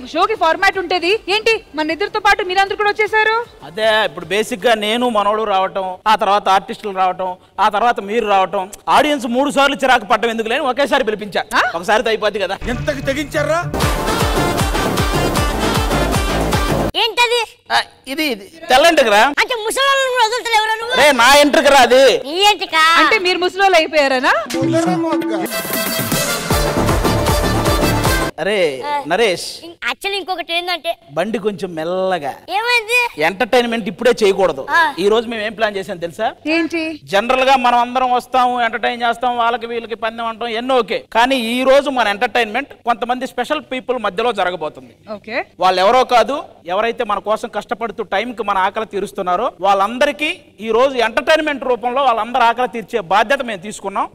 ఒక షోకి ఫార్మాట్ ఉంటది. ఏంటి మన ఇద్దరితో పాటు మీరందరూ కూడా వచ్చేసారు? అదే ఇప్పుడు బేసిక్ గా నేను మనోడు రావటం, ఆ తర్వాత ఆర్టిస్టులు రావటం, ఆ తర్వాత మీరు రావటం, ఆడియన్స్ 3 సార్లు చిరాకు పట్టడం ఎందుకు లేని ఒకేసారి పిలిపించా. ఒకసారి అయిపోద్ది కదా. ఎంతకి తెగించారా? ఏంటది? ఇది తెల్ల ఎంట్రుకరా. అంటే ముసలోళ్ళని కూడా వదులుతలేవురా నువ్వు? రే నా ఎంట్రుకరా అది. నీ ఎంట్రుక అంటే మీరు ముసలోళ్ళు అయిపోయారనా? అరే నరేష్, యాక్చువల్లీ ఇంకొకటి ఏంటంటే బండి కొంచెం మెల్లగా. ఏమైంది? ఎంటర్టైన్మెంట్ ఇప్పుడే చేయకూడదు. ఈ రోజు మేము ఏం ప్లాన్ చేసాం తెలుసా? ఏంటి? జనరల్ గా మనం అందరం వస్తాము, ఎంటర్టైన్ చేస్తాం, వాళ్ళకి వీళ్ళకి పందెం అంటాం, ఎన్నో ఓకే. కానీ ఈ రోజు మన ఎంటర్టైన్మెంట్ కొంతమంది స్పెషల్ పీపుల్ మధ్యలో జరగబోతుంది. ఓకే. వాళ్ళు ఎవరో కాదు, ఎవరైతే మన కోసం కష్టపడుతూ టైంకి మన ఆకలి తీరుస్తున్నారో వాళ్ళందరికీ ఈ రోజు ఎంటర్టైన్మెంట్ రూపంలో వాళ్ళందరూ ఆకలి తీర్చే బాధ్యత మేము తీసుకున్నాం.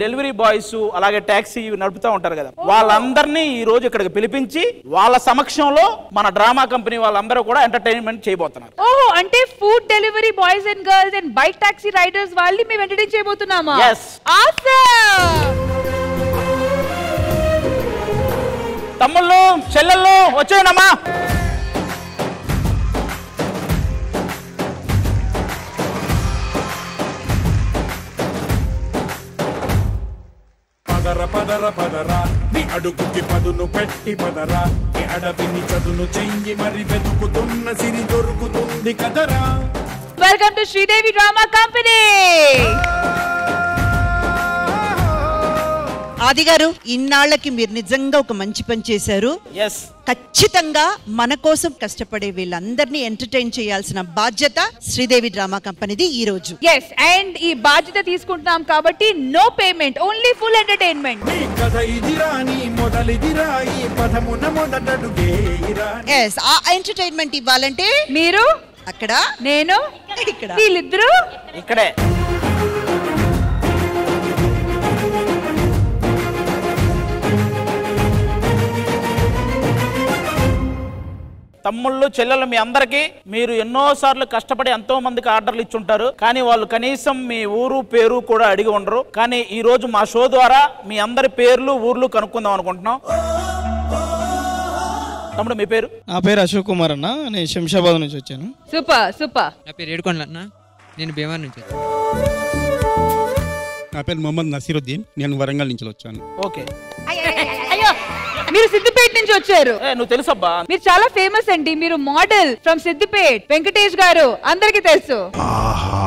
డెలివరీ బాయ్స్ అలాగే టాక్సీ నడుపుతూ ఉంటారు కదా, వాళ్ళందరినీ ఈ రోజు ఇక్కడికి పిలిపించి వాళ్ళ సమక్షంలో మన డ్రామా కంపెనీ వాళ్ళందరూ కూడా ఎంటర్టైన్మెంట్ చేయబోతున్నారు. ఓహో, అంటే food delivery boys and girls and bike taxi riders వాళ్ళని మేము ఎంటర్టైన్ చేయబోతున్నామా? Yes. Awesome. తమ్ముళ్ళు చెల్లెళ్ళు వచ్చేయండమ్మా. పదర పదర పదరా, నీ అడుగుకి పదును పెట్టి పదరా, నీ అడవిని చదును చెయ్యి మరి వెతుకుతున్న సిరి దొరుకుతుంది కదరా. Welcome to Sridevi drama company. ఆది గారు, ఇన్నాళ్లకి మీరు నిజంగా ఒక మంచి పని చేశారు. ఖచ్చితంగా మన కోసం కష్టపడే వీళ్ళందరినీ ఎంటర్టైన్ చేయాల్సిన బాధ్యత శ్రీదేవి డ్రామా కంపెనీది ఈ రోజు. ఎస్, అండ్ ఈ బాధ్యత తీసుకుంటున్నాం కాబట్టి no payment, only full entertainment. Yes, ఆ ఎంటర్టైన్మెంట్ ఇవ్వాలంటే మీరు అక్కడ, నేను ఇక్కడ, వీళ్ళిద్దరూ ఇక్కడే. తమ్ముళ్ళు చెల్లెళ్ళు మీ అందరికీ మీరు ఎన్నోసార్లు కష్టపడి ఎంతో మందికి ఆర్డర్లు ఇచ్చుంటారు, కానీ వాళ్ళు కనీసం మీ ఊరు పేరు కూడా అడిగి ఉండరు. కానీ ఈ రోజు మా షో ద్వారా మీ అందరి పేర్లు ఊర్లు కనుక్కుందాం అనుకుంటున్నాం. తమ్ముడు మీ పేరు? నా పేరు అశోక్ కుమార్ అన్న, నేను శంషాబాద్ నుంచి వచ్చాను. Super super. నా పేరు ఏడుకొండల అన్న, నేను భీమవరం నుంచి వచ్చాను. నా పేరు మొహమ్మద్ నసీరుద్దీన్, నేను వరంగల్ నుంచి వచ్చాను. ఓకే. మీరు సిద్దిపేట నుంచి వచ్చారు. నువ్వు తెలుసబ్బా, మీరు చాలా ఫేమస్ అండి. మీరు మోడల్ ఫ్రమ్ సిద్దిపేట్. వెంకటేష్ గారు అందరికి తెలుసు. ఆహా,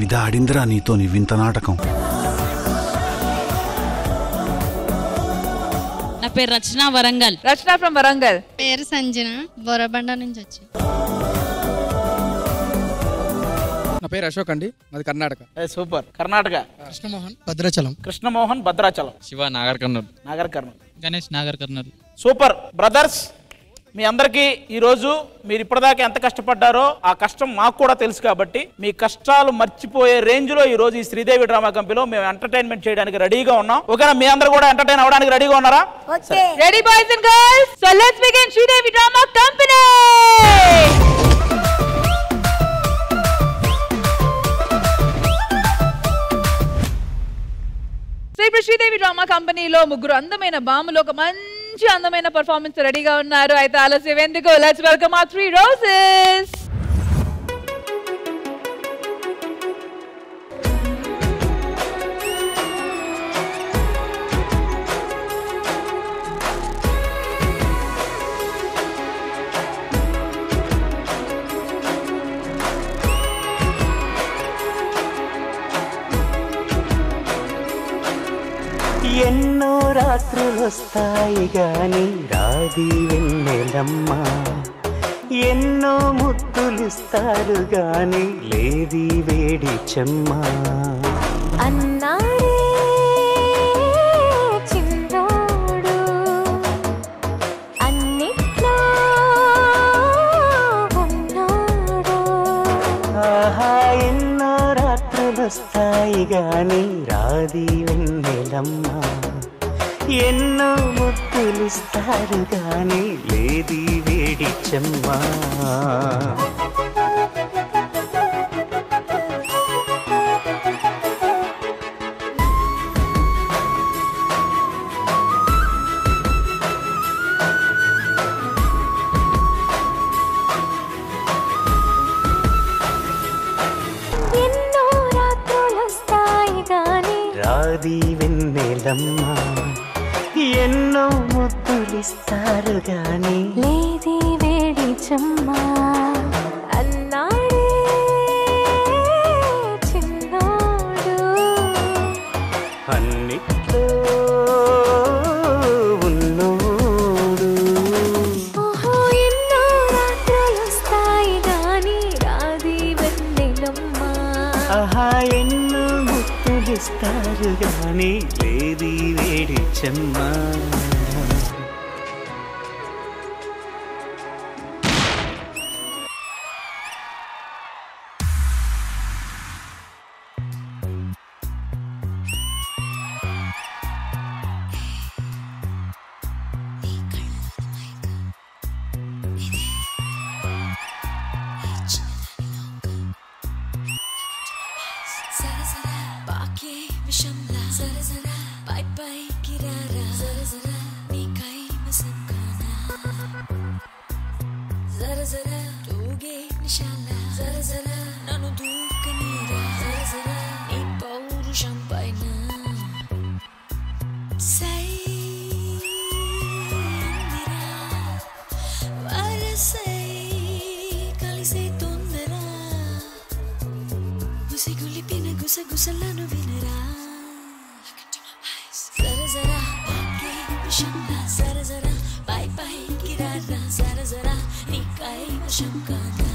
విధాడిందిరా నీతో నీ వింత నాటకం. నా పేరు రచన, వరంగల్. రచన ఫ్రమ్ వరంగల్. పేరు సంజన, బోరబండ నుంచి వచ్చి. నా పేరు అశోక్ అండి, అది Karnataka. Super. Karnataka. Krishnamohan, Bhadrachalam. Krishnamohan, Bhadrachalam. Shiva, Nagar Kurnool. Nagar Kurnool. Ganesh, Nagar Kurnool. Super brothers, మీ అందరికీ ఈరోజు మీరు ఇప్పటిదాకా ఎంత కష్టపడ్డారో ఆ కష్టం మాకు కూడా తెలుసు కాబట్టి మీ కష్టాలు మర్చిపోయే రేంజ్ లో ఈ రోజు ఈ శ్రీదేవి డ్రామా కంపెనీలో మేము ఎంటర్టైన్మెంట్ చేయడానికి రెడీగా ఉన్నాం. ఓకేనా? మీ అందరూ కూడా ఎంటర్టైన్ అవ్వడానికి రెడీగా ఉన్నారా? Ready boys and girls, so let's begin Sridevi drama company. ఇప్పుడు శ్రీదేవి డ్రామా కంపెనీలో ముగ్గురు అందమైన బాములు ఒక మంచి అందమైన పర్ఫార్మెన్స్ రెడీగా ఉన్నారు. అయితే ఆలస్యం ఎందుకు, లెట్స్ వెల్కమ్ our 3 roses. ఎన్నో రాత్రులొస్తాయి గాని రాది వెన్నెలమ్మ, ఎన్నో ముద్దులిస్తారు గాని లేది వేడి చెమ్మ. అన్నాడే చిన్నోడు అన్నిట్లో ఉన్నాడు. ఆహా, ఎన్నో రాత్రులొస్తాయి గాని రాది వెన్నెలమ్మ, ఎన్నో ముద్దులిస్తారు గాని లేది వేడి చెమ్మ. రాది వెన్నెలమ్మ ఎన్నో ముద్దులిస్తారు గాని లేది వేడి చెమ్మా అన్నాడే చిన్నోడు అన్నిట్లో ఉన్నోడు ఓహో ఎన్నో రాత్రులొస్తాయి గాని రాది వెన్నెలమ్మ ఆహా ఎన్నో ముద్దులిస్తారు గాని లేది వేడి చెమ్మ గుసగుసలను వినరా జరజరా పాకే విషంలా జరజరా పై పైకి రారా జరజరా నీకై విషం కాదా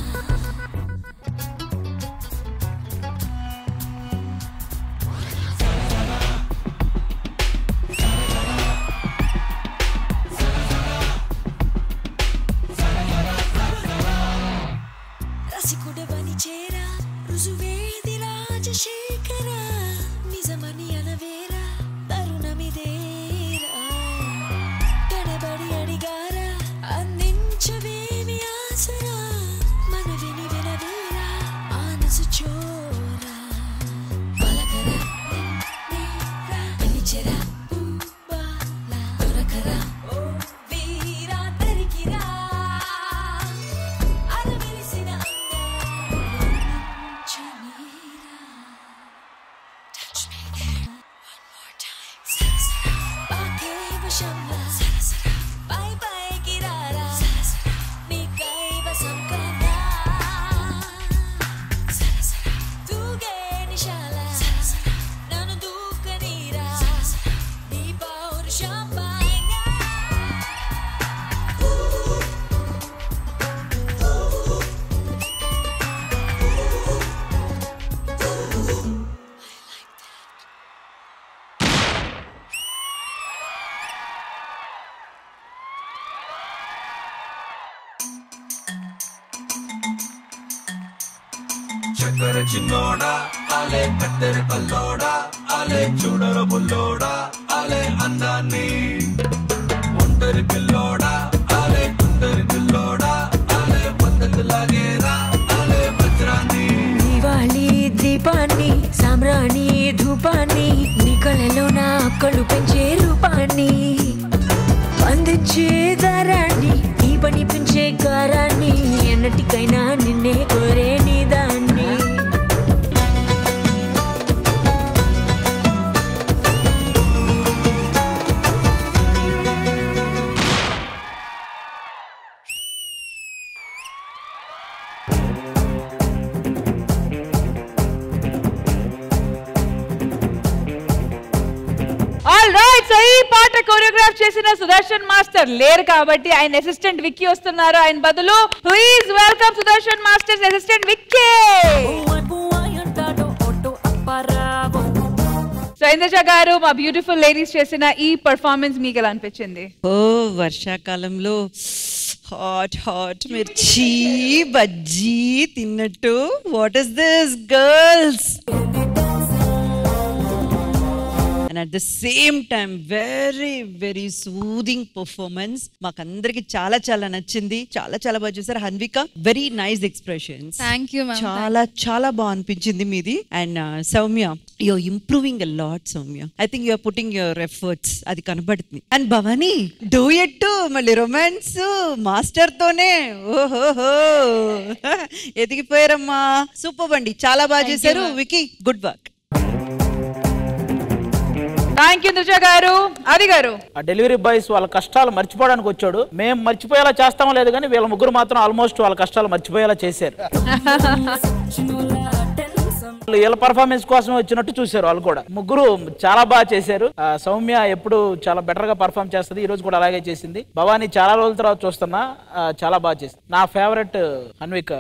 రసికుడవని చేరా రుజువేది రాజశేఖరా నిజమని అనవేరా తరుణమిదేరా తడబడి అడిగారా అందించవేమి ఆసరా మనవిని వినవేరా ఆనసు చోరా పలకరా నిన్నేరా పిలిచెరా పూబాలా దొరకరా ఓ వీరా తరికిరా అరవిరిసిన చక్కర చిన్నోడా ఆలే కత్తెర కల్లోడా ఆలే చూడర బుల్లోడా ఆలే అందాన్ని ఒంటరి పిల్లోడా ఆలే కుందరి పిల్లోడా ఆలే పద్ధతి లాగేరా ఆలే వజ్రాన్ని దివాళీ దీపాన్ని సామ్రాణి ధూపాన్ని నీ కళలో నా అక్కలు పెంచే రూపాన్ని అందించే దారాన్ని నీ పని పెంచే గారాన్ని ఎన్నటికైనా నిన్నే కోరే నీ దాన్ని ఆల్ రైట్ సో ఈ పాట కోరియోగ్రాఫ్ చేసిన సుదర్శన్ మాస్టర్ లేరు కాబట్టి ఆయన అసిస్టెంట్ విక్కీ వస్తున్నారు ఆయన బదులు please welcome Sudarshan masters assistant Vicky so Indraja గారు మా బ్యూటిఫుల్ లేడీస్ చేసిన ఈ పర్ఫార్మెన్స్ మీకు ఎలా అనిపించింది? ఓ వర్షాకాలంలో హాట్ హాట్ మిర్చి బజ్జీ తిన్నట్టు what is this girls and at the same time very soothing performance మాకందరికి చాలా చాలా నచ్చింది చాలా చాలా బాగా చేశారు Hanvika very nice expressions thank you ma'am చాలా చాలా బాగా అనిపించింది మీది and Soumya you are improving a lot Soumya I think you are putting your efforts అది కనబడుతుంది అండ్ భవానీ డూయట్ మళ్ళీ రొమాన్స్ మాస్టర్ తోనే ఓహోహో ఎదిగిపోయారమ్మా సూపర్ అండి చాలా బాగా చేశారు Vicky good work thank you Indraja గారు. ఆది గారు, ఆ డెలివరీ బాయ్స్ వాళ్ళ కష్టాలు మర్చిపోవడానికి వచ్చాడు. మేము మర్చిపోయేలా చేస్తామో లేదు కానీ వీళ్ళ ముగ్గురు మాత్రం ఆల్మోస్ట్ వాళ్ళ కష్టాలు మర్చిపోయేలా చేశారు. వీళ్ళ పర్ఫార్మెన్స్ కోసం వచ్చినట్టు చూశారు వాళ్ళు కూడా. ముగ్గురు చాలా బాగా చేశారు. సౌమ్య ఎప్పుడు చాలా బెటర్ గా పర్ఫార్మ్ చేస్తుంది, ఈ రోజు కూడా అలాగే చేసింది. భవానీ చాలా రోజుల తర్వాత చూస్తున్నా, చాలా బాగా చేసింది. నా ఫేవరెట్ హన్విక.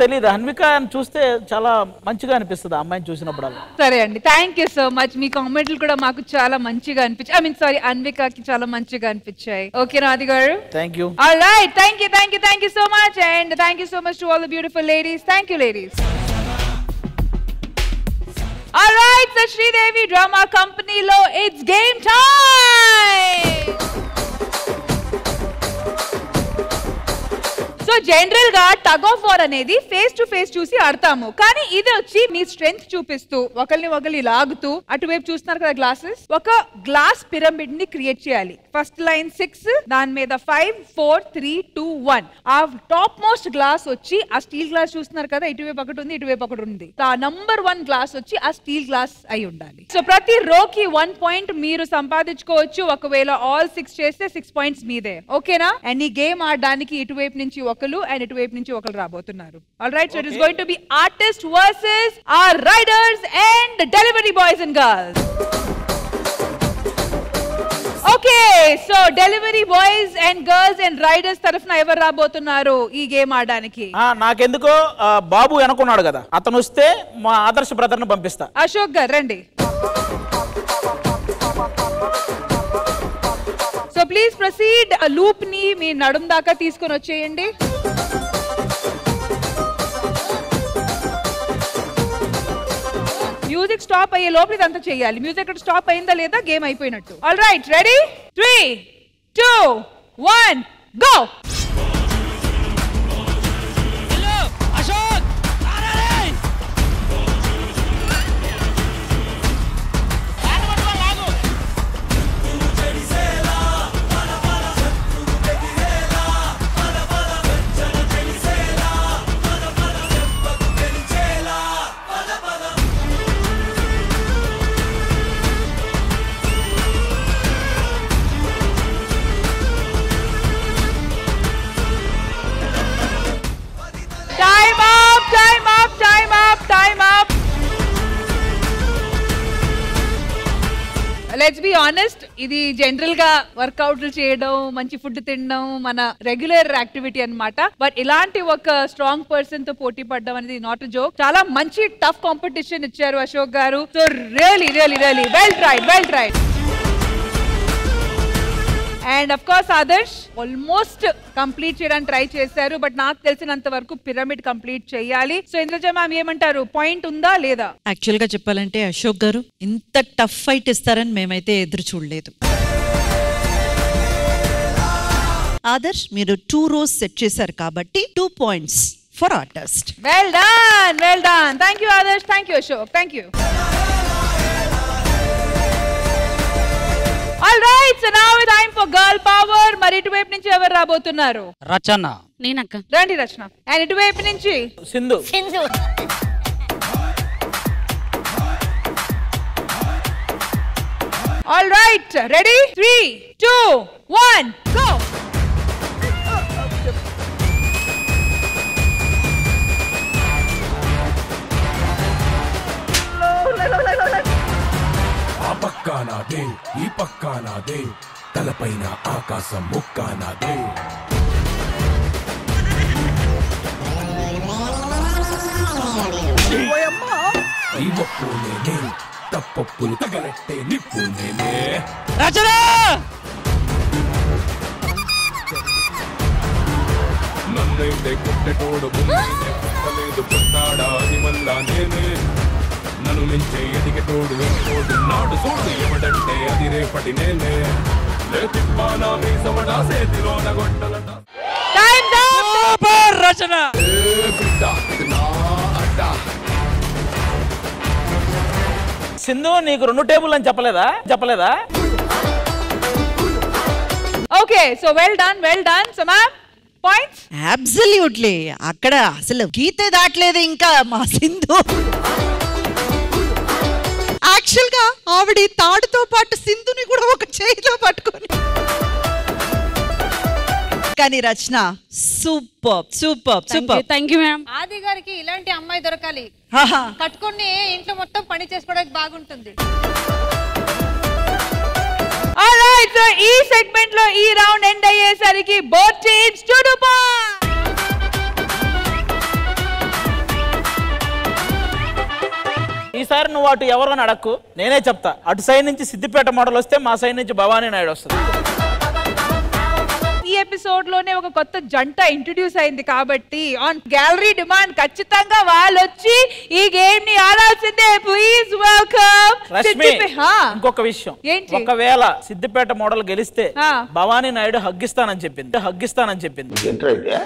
తెలీదు, హన్విక చూస్తే చాలా మంచిగా అనిపిస్తుంది అమ్మాయిని చూసినప్పుడు. సరే అండి, థ్యాంక్ యూ సో మచ్. మీ కామెంట్లు కూడా మాకు చాలా మంచిగా అనిపించాయి. ఐ మీన్ సారీ, అన్వికాకి చాలా మంచిగా అనిపించాయి. ఓకేనా ఆది గారు? Thank you. Alright, thank you so much and thank you so much to all the beautiful ladies. Thank you ladies. Alright, so Sridevi drama కంపెనీలో it's game time. So general గా tug of war అనేది face to face చూసి ఆడతాము, కానీ ఇది వచ్చి మీ strength చూపిస్తూ ఒకరిని లాగుతూ అటువైపు చూస్తున్నారు కదా గ్లాసెస్, ఒక గ్లాస్ పిరమిడ్ ని క్రియేట్ చేయాలి. ఫస్ట్ లైన్ 6, దాని మీద 5 4 3 2 1. ఆ టాప్ మోస్ట్ గ్లాస్ వచ్చి ఆ స్టీల్ గ్లాస్ చూస్తున్నారు కదా, ఇటువైపు ఒకటి ఉంది, ఇటువైపు ఒకటి ఉంది. ఆ నంబర్ 1 గ్లాస్ వచ్చి ఆ స్టీల్ గ్లాస్ అయి ఉండాలి. సో ప్రతి రోకి 1 పాయింట్ మీరు సంపాదించుకోవచ్చు. ఒకవేళ ఆల్ 6 చేస్తే 6 పాయింట్స్ మీదే. ఓకేనా? అండ్ ఈ గేమ్ ఆడడానికి ఇటువైపు నుంచి ఒకరు అండ్ ఇటువైపు నుంచి ఒకరు రాబోతున్నారు. All right, so it is going to be artist versus our riders and delivery boys and girls. Okay, so delivery boys and girls and riders తరఫున ఎవరు రాబోతున్నారు ఈ గేమ్ ఆడడానికి? నాకెందుకో బాబు అనుకున్నాడు కదా, అతను వస్తే మా ఆదర్శ బ్రదర్ ను పంపిస్తా. అశోక్ గారు రండి. So please proceed. లూప్ ని మీ నడుం దాకా తీసుకొని వచ్చేయండి. మ్యూజిక్ స్టాప్ అయ్యే లోపల ఇదంతా చేయాలి. మ్యూజిక్ అక్కడ స్టాప్ అయిందా లేదా గేమ్ అయిపోయినట్టు. All right, ready? 3 2 1 go. Let's be honest, ఇది జనరల్ గా వర్కౌట్లు చేయడం, మంచి ఫుడ్ తినడం మన రెగ్యులర్ యాక్టివిటీ అన్నమాట. బట్ ఇలాంటి ఒక స్ట్రాంగ్ పర్సన్ తో పోటీ పడడం అనేది నాట్ జోక్. చాలా మంచి టఫ్ కాంపిటీషన్ ఇచ్చారు Ashok garu. So really really really well tried. And of course Adarsh almost complete చేయడానికి ట్రై చేశారు, బట్ నాకు తెలిసినంత వరకు పిరమిడ్ కంప్లీట్ చేయాలి. సో ఇంద్రజ మ్యామ్ ఏమంటారు, పాయింట్ ఉందా లేదా? యాక్చువల్ గా చెప్పాలంటే అశోక్ గారు ఇంత టఫ్ ఫైట్ ఇస్తారని మేమైతే ఎదురు చూడలేదు. ఆదర్శ్ మీరు 2 rows సెట్ చేశారు కాబట్టి 2 points for artist. Well done. Thank you Adarsh, thank you Ashok, thank you. All right, so now it's time for girl power. మరి ఇటువైపు నుంచి ఎవరు రాబోతున్నారు? రచన. నేనక్క. రండి రచన. అండ్ ఇటువైపు నుంచి Sindhu. All right, ready? 3 2 1 go. ఆ పక్కా నాదే, ఈ పక్కా నాదే, తలపైన ఆకాశం ముక్కా నాదే. ఈ ఒప్పు నేనే, తప్పొప్పులు తగలెట్టే నిప్పు నేనే. రచన నన్నైతే కొట్టెటోడు లేదు, పుట్టాడా అది మళ్ళా నేనే. నన్ను మించే ఎదిగేటోడు ఇంకోడు నాడు చూడు, ఎవడంటే అది రేపటి నేనే. లేతిప్పానా మీ సమడా సేతిలో నగొట్టలట. రచన. బిడ్డ ఇది నా అడ్డ. సింధు నీకు 2 టేబుల్ అని చెప్పలేదా? Okay, so well done. So ma'am points? Absolutely. అక్కడ అసలు గీతే దాటలేదు ఇంకా మా సింధు. యాక్చువల్ గా ఆవిడ తాడుతో పాటు సింధుని కూడా ఒక చేయిలో పట్టుకొని. కానీ Rachana super super super. Thank you ma'am. Aadi గారికి ఇలాంటి అమ్మాయి దొరకాలి. కట్టుకొని ఇంట్లో మొత్తం పని చేసుకోవడానికి బాగుంటుంది. ఆల్రైట్, సో ఈ సెగ్మెంట్ లో ఈ రౌండ్ ఎండ్ అయ్యేసరికి బోత్ టీమ్స్ 2 పాయింట్స్. ఈసారి నువ్వు అటు ఎవరని అడక్కు, నేనే చెప్తా. అటు సైడ్ నుంచి సిద్దిపేట మోడల్ వస్తే మా సైడ్ నుంచి భవానీ నాయుడు వస్తుంది. ఈ ఎపిసోడ్ లోనే ఒక కొత్త జంట ఇంట్రడ్యూస్ అయింది కాబట్టి ఆన్ గ్యాలరీ డిమాండ్ ఖచ్చితంగా వాళ్ళు వచ్చి ఈ గేమ్ ని ఆడాల్సిందే. Please welcome Rashmi. ఇంకొక విషయం, ఏంటి? ఒకవేళ సిద్దిపేట మోడల్ గెలిస్తే భవానీ నాయుడు హగ్గిస్తానని చెప్పింది.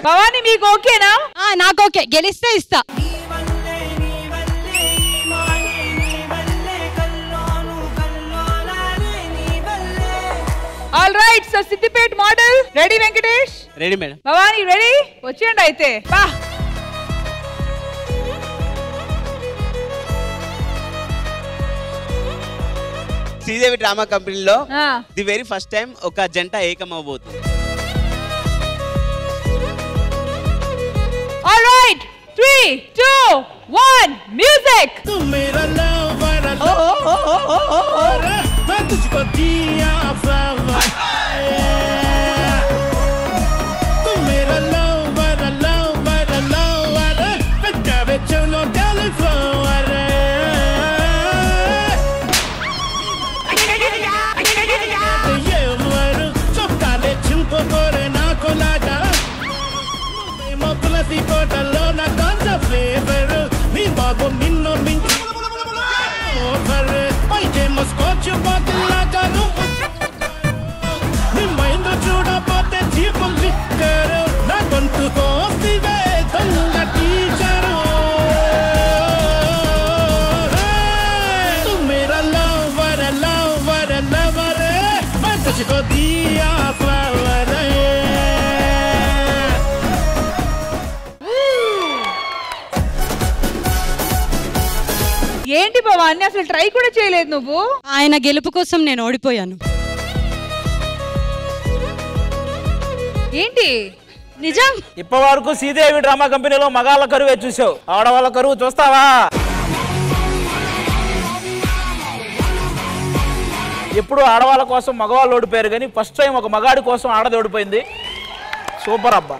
భవానీ మీకు ఓకేనా? నాకు ఓకే, గెలిస్తే ఇస్తా. All right, so Siddipet model ready. Venkatesh ready madam. Bhavani ready? వచ్చేయండి అయితే. బా శ్రీదేవి డ్రామా కంపెనీలో ది వెరీ ఫస్ట్ టైం ఒక జంట ఏకం అవబోతుంది. All right, 3, 2, 1 music. ఏంటి భవాన్ని, అసలు ట్రై కూడా చేయలేదు నువ్వు? ఆయన గెలుపు కోసం నేను ఓడిపోయాను. ఏంటి నిజం? ఇప్పటి వరకు శ్రీదేవి డ్రామా కంపెనీలో మగాళ్ళ కరువే చూసావు, ఆడవాళ్ళ కరువు చూస్తావా? ఎప్పుడు ఆడవాళ్ళ కోసం మగవాళ్ళు ఓడిపోయారు, కానీ ఫస్ట్ టైం ఒక మగాడి కోసం ఆడది ఓడిపోయింది. సూపర్ అబ్బా.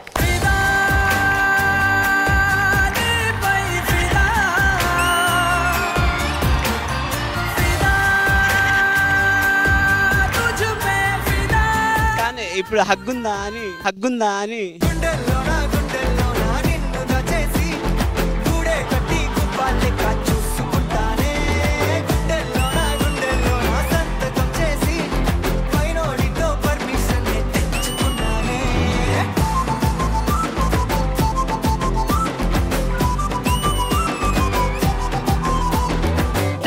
ఇప్పుడు హగ్గుందా అని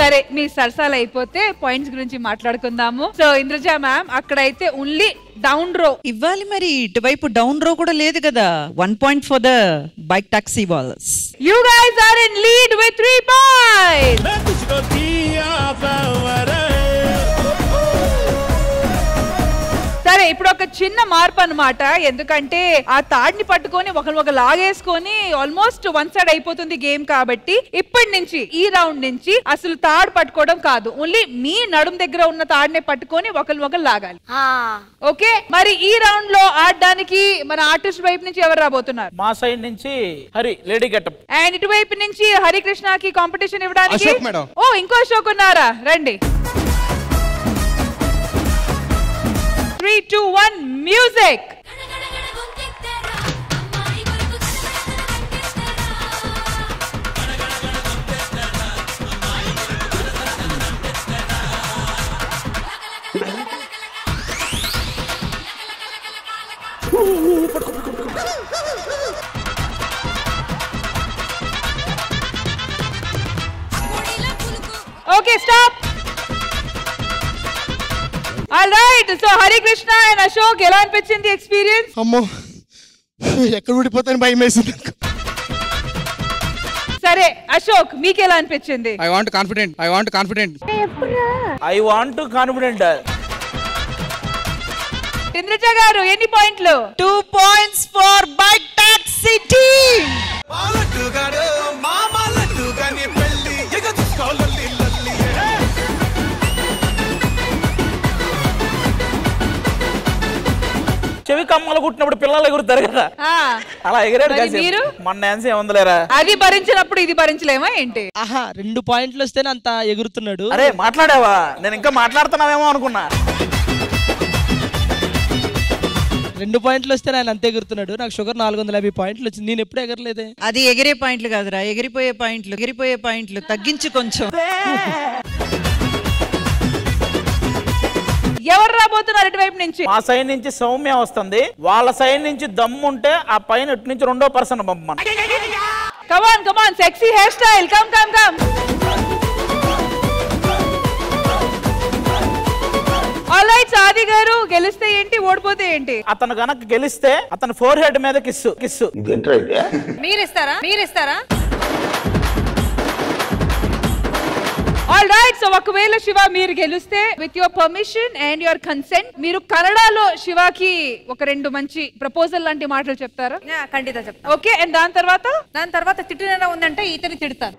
సరే, మీ సరసాలు అయిపోతే పాయింట్స్ గురించి మాట్లాడుకుందాము. సో ఇంద్రజ మ్యామ్, అక్కడైతే ఓన్లీ డౌన్ రో ఇవ్వాలి, మరి ఇటువైపు డౌన్ రో కూడా లేదు కదా. 1 point for the bike taxi ballers. You guys are in lead with 3 points. సరే, ఇప్పుడు ఒక చిన్న మార్పు అన్నమాట. ఎందుకంటే ఆ తాడిని పట్టుకొని ఒకరు లాగేసుకొని ఆల్మోస్ట్ వన్ సైడ్ అయిపోతుంది గేమ్. కాబట్టి ఇప్పటి నుంచి ఈ రౌండ్ నుంచి అసలు తాడు పట్టుకోవడం కాదు, ఓన్లీ మీ నడుం దగ్గర ఉన్న తాడిని పట్టుకొని ఒకరు లాగాలి. ఓకే, మరి ఈ రౌండ్ లో ఆడడానికి మన ఆర్టిస్ట్ వైపు నుంచి ఎవరు రాబోతున్నారు? మా సైడ్ నుంచి హరి, లేడీ గెటప్. అండ్ ఇటువైపు నుంచి హరికృష్ణకి కాంపిటీషన్ ఇవ్వడానికి అశోక్ మేడం. ఓ, ఇంకో అశోక్ ఉన్నారా? రండి. 3, 2, 1 music. Okay, stop. All right, so Harikrishna and Ashok, ఎలా అనిపించింది ఎక్స్పీరియన్స్? అమ్మో, ఎక్కడ ఊడిపోతాను భయం వేసింది. సరే అశోక్ మీకు ఎలా అనిపించింది? ఐ వాంట్ కాన్ఫిడెంట్ ఇంద్రజ గారు ఎన్ని పాయింట్లు? 2 points for Bike Taxi team. చెవి కమ్మలు కుట్టినప్పుడు పిల్లలు ఎగురుతారు కదా, అలా ఎగిరాడు. మీరు మన డాన్స్ ఏముందిలేరా, అది భరించినప్పుడు ఇది భరించలేమా ఏంటి? 2 పాయింట్లు వస్తేనే అంత ఎగురుతున్నాడు. అరే మాట్లాడావా? నేను ఇంకా మాట్లాడుతున్నావేమో అనుకున్నా. 2 పాయింట్లు వస్తే ఆయన అంతే ఎగురుతున్నాడు. నాకు షుగర్ 450 పాయింట్లు వచ్చింది. నేను ఎప్పుడు ఎగరలేదే. అది ఎగిరే పాయింట్లు కాదురా, ఎగిరిపోయే పాయింట్లు తగ్గించి కొంచెం. ఎవరు రాబోతున్నారు ఇటువైపు నుంచి? మా సైడ్ నుంచి సౌమ్య వస్తుంది, వాళ్ళ సైడ్ నుంచి దమ్ముంటే ఆ పైన ఇటు నుంచి 2వ పర్సన్ పంపమని. Come on sexy hair style, come. Alright Adi గారు, గెలిస్తే ఏంటి ఓడిపోతే ఏంటి? అతను గనక గెలిస్తే అతను ఫోర్ హెడ్ మీద కిస్సు. మీరిస్తారా? ఆల్రైట్, సో ఒకవేళ శివ మీరు గెలిస్తే with your permission and your consent మీరు కన్నడలో శివకి ఒక 2 మంచి ప్రపోజల్ లాంటి మాటలు చెప్తారా? ఖండిత చెప్తా. ఓకే, అండ్ దాని తర్వాత తిట్టిన ఉందంటే ఇతని తిడతాను.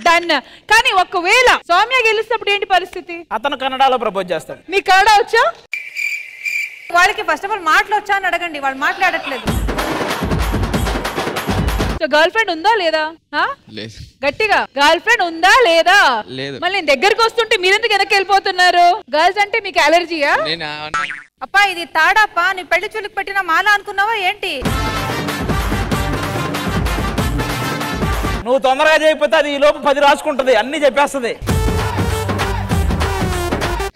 డన్. కానీ ఒకవేళ సౌమ్య గెలిచినప్పుడు ఏంటి పరిస్థితి? అతను కన్నడలో ప్రపోజ్ చేస్తాడు. మీకు కన్నడ వచ్చా? వాళ్ళకి ఫస్ట్ ఆఫ్ ఆల్ మాటలు వచ్చా అని అడగండి, వాళ్ళు మాట్లాడట్లేదు. గర్ల్ ఫ్రెండ్ ఉందా లేదా? లేదు. గట్టిగా గర్ల్ ఫ్రెండ్ ఉందా లేదా? లేదు. మళ్ళీ నేను దగ్గరకు వస్తుంటే మీరెందుకు వెనక్కి వెళ్ళిపోతున్నారు? గర్ల్స్ అంటే మీకు అలర్జీయా? అప్పా ఇది తాడాపా, నీ పెళ్లి చూలికి పెట్టిన మాల అనుకున్నావా ఏంటి? నువ్వు తొందరగా చేయకపోతే అది ఈ లోపు 10 రాసుకుంటది, అన్ని చెప్పేస్తుంది.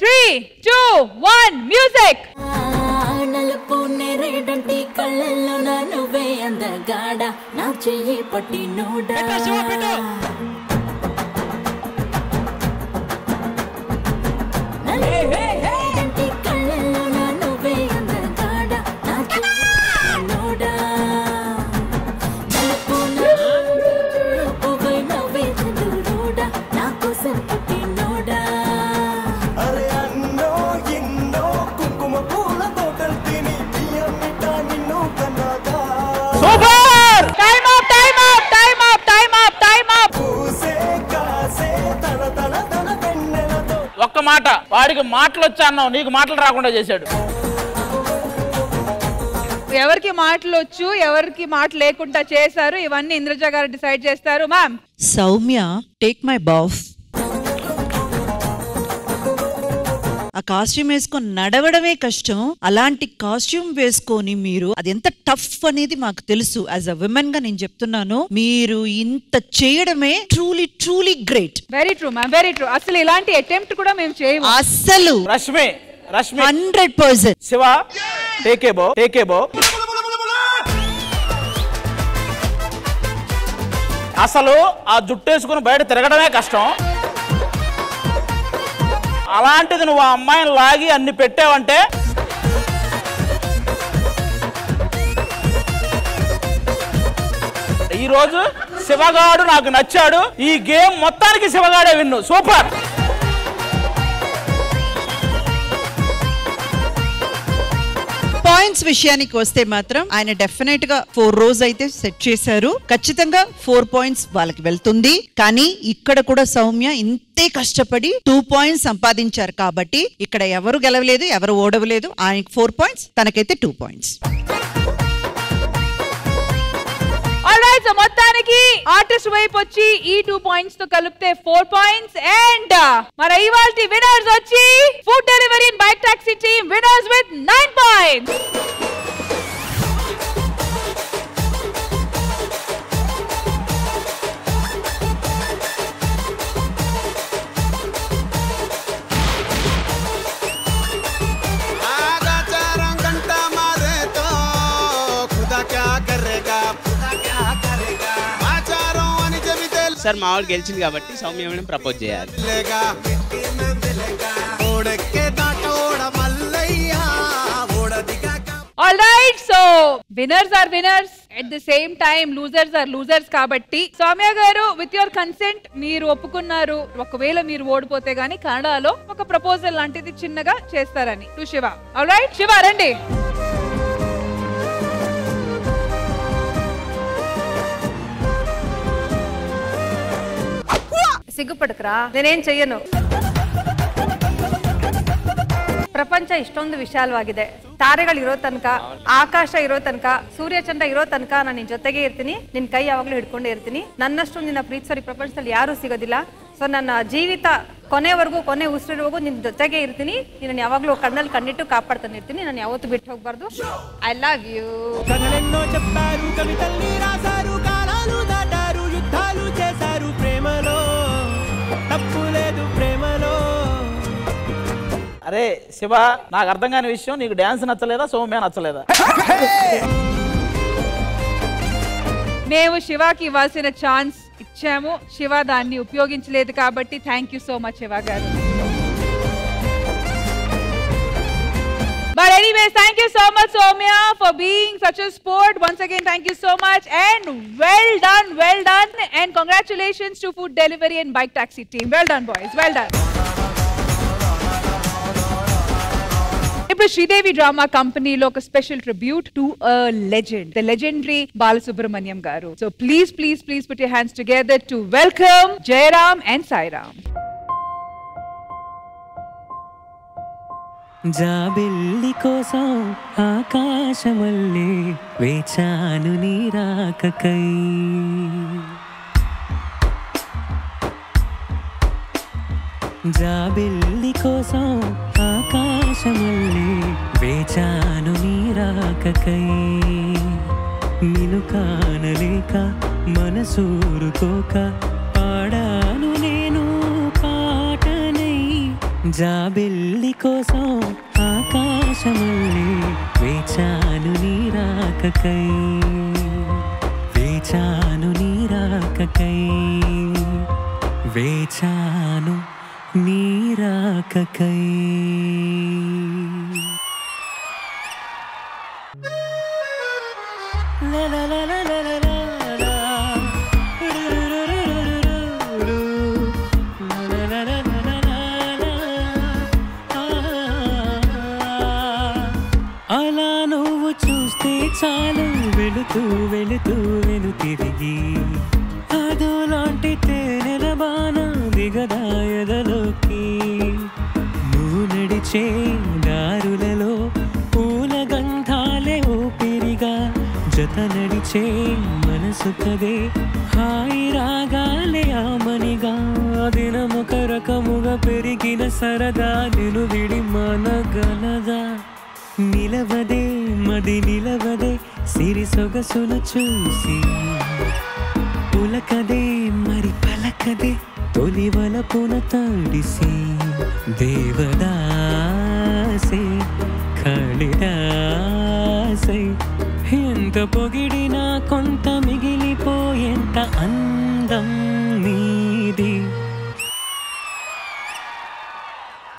3, 2, 1 మ్యూజిక్. నలుపునేరేడంటి కళ్ళల్లో నా నువ్వే అందగాడ, నా చెయ్యి పట్టి నోడా నలుపునేరేడంటి కళ్ళల్లో నా నువ్వే అందగాడ, నా చెయ్యి నోడా నలుపుపోయి నవ్వే చంద్రుడా, నా కోసం పట్టి నోడా. సూపర్! ఒక్క మాట, వాడికి మాటలు వచ్చా అన్నావు, నీకు మాటలు రాకుండా చేశాడు. ఎవరికి మాటలు వచ్చు, ఎవరికి మాటలు లేకుండా చేశారు, ఇవన్నీ ఇంద్రజ గారు డిసైడ్ చేస్తారు. మ్యామ్ సౌమ్య, టేక్ మై బాఫ్. ఆ కాస్ట్యూమ్ వేసుకొని నడవడమే కష్టం, అలాంటి కాస్ట్యూమ్ వేసుకొని మీరు అది ఎంత టఫ్ అనేది మాకు తెలుసు. యాజ్ అ విమెన్ గా నేను చెప్తున్నాను, మీరు ఇంత చేయడమే truly great. Very true ma'am, very true. అసలు ఇలాంటి అటెంప్ట్ కూడా మేము చేయము అసలు. రష్మి 100%. శివ టేకేబో. అసలు ఆ జుట్టేసుకుని బయట తిరగడమే కష్టం, అలాంటిది నువ్వు ఆ అమ్మాయిని లాగి అన్ని పెట్టావంటే ఈ రోజు శివగాడు నాకు నచ్చాడు. ఈ గేమ్ మొత్తానికి శివగాడే విన్ను. సూపర్. పాయింట్స్ విషయానికి వస్తే మాత్రం ఆయన డెఫినెట్ గా 4 rows అయితే సెట్ చేశారు. ఖచ్చితంగా 4 points వాళ్ళకి వెళ్తుంది. కానీ ఇక్కడ కూడా సౌమ్య ఇంతే కష్టపడి 2 points సంపాదించారు కాబట్టి ఇక్కడ ఎవరు గెలవలేదు, ఎవరు ఓడవలేదు. ఆయనకి 4 points, తనకైతే 2 points. ఆల్రైట్, మొత్తానికి ఆర్టిస్ట్ వైపు వచ్చి ఈ 2 points తో కలిపితే 4 points. అండ్ మరి ఇవాల్టి విన్నర్స్ వచ్చి food delivery and bike taxi team winners with 9 points. Sir మా వాడు గెలిచింది కాబట్టి సౌమ్య మేడం ప్రపోజ్ చేయాలి. All right, so winners are winners at the same time losers are losers కాబట్టి సౌమ్య గారు విత్ యువర్ కన్సెంట్ మీరు ఒప్పుకున్నారు ఒకవేళ మీరు ఓడిపోతే గానీ కన్నడలో ఒక ప్రపోజల్ లాంటిది చిన్నగా చేస్తారని టు శివ. ఆల్రైట్ శివ రండి. ಸಿಗ್ಗುಪಡ್ಕರಾ నేనేం చెయ్యను. ಪ್ರಪಂಚ ಇಷ್ಟೊಂದು ವಿಶಾಲವಾಗಿದೆ. ತಾರೆಗಳಿರೋ ತನಕ, ಆಕಾಶ ಇರೋ ತನಕ, ಸೂರ್ಯಚಂದ್ರ ಇರೋ ತನಕ ನಾನು ನಿನ್ ಜೊತೆಗೆ ಇರ್ತೀನಿ. ನಿನ್ ಕೈ ಯಾವಾಗ್ಲೂ ಹಿಡ್ಕೊಂಡೇ ಇರ್ತೀನಿ. ನನ್ನಷ್ಟು ನಿನ್ನ ಪ್ರೀತಿಸೋ ಈ ಪ್ರಪಂಚದಲ್ಲಿ ಯಾರೂ ಸಿಗೋದಿಲ್ಲ. ಸೊ ನನ್ನ ಜೀವಿತ ಕೊನೆವರೆಗೂ, ಕೊನೆ ಉಸಿರಿರುವರೆಗೂ ನಿನ್ ಜೊತೆಗೆ ಇರ್ತೀನಿ. ನಿನ್ನ ಯಾವಾಗ್ಲೂ ಕಣ್ಣಲ್ಲಿ ಕಣ್ಣಿಟ್ಟು ಕಾಪಾಡ್ತಾನೆ ಇರ್ತೀನಿ. ನಾನು ಯಾವತ್ತೂ ಬಿಟ್ಟು ಹೋಗ್ಬಾರ್ದು. I love you. కథలెన్నో చెప్పారు, కవితల్ని రాశారు, కాలాలు దాటారు, యుద్ధాలు చేశారు, ప్రేమలో తప్పు లేదు ప్రేమలో. అరే శివ, నాకు అర్థం కాని విషయం, నీకు డాన్స్ నచ్చలేదా, సౌమ్య నచ్చలేదా? మేము శివాకి ఇవ్వాల్సిన ఛాన్స్ ఇచ్చాము, శివ దాన్ని ఉపయోగించలేదు కాబట్టి thank you so much Shiva గారు. But anyways, thank you so much Soumya for being such a sport. Once again, thank you so much and well done and congratulations to Food Delivery and Bike Taxi team. Well done boys, well done. ఇప్పుడు Sridevi drama కంపెనీలో ఒక special tribute to a legend, the legendary Balasubrahmanyam గారు. So please put your hands together to welcome Jairam and Sairam. జాబిల్లి కోసం ఆకాశమల్లే వేచాను నీ రాకకై, జాబిల్లి కోసం ఆకాశమల్లే వేచాను నీ రాకకై, నిన్ను కానలేక మనసూరుకోక పాడాను నేను పాటనై, జాబిల్లి కోసం ఆకాశమల్లే వేచాను నీ రాకకై, వేచాను నీ రాకకై, వేచాను నీ రాకకై. అలా నువ్వు చూస్తే చాలు వెళుతూ వెళుతూ వెను తిరిగి, అదోలాంటి తేనెల బాణ దిగదాయదలోకి, నువ్వు నడిచే దారులలో పూల గంధాలే ఊపిరిగా, జత నడిచే మనసు కదే హాయి రాగాలే ఆమనిగా, దినమొక రకముగా పెరిగిన సరదా నిన్ను విడి మనగలదా, నిలవదే మది నిలవదే సిరి సొగసును చూసి, పులకదే మరి పలకదే తొలి వలపున తడిసి, దేవదాసే కాళిదాసే ఎంత పొగిడినా కొంత మిగిలిపోయేంత అందం నీది,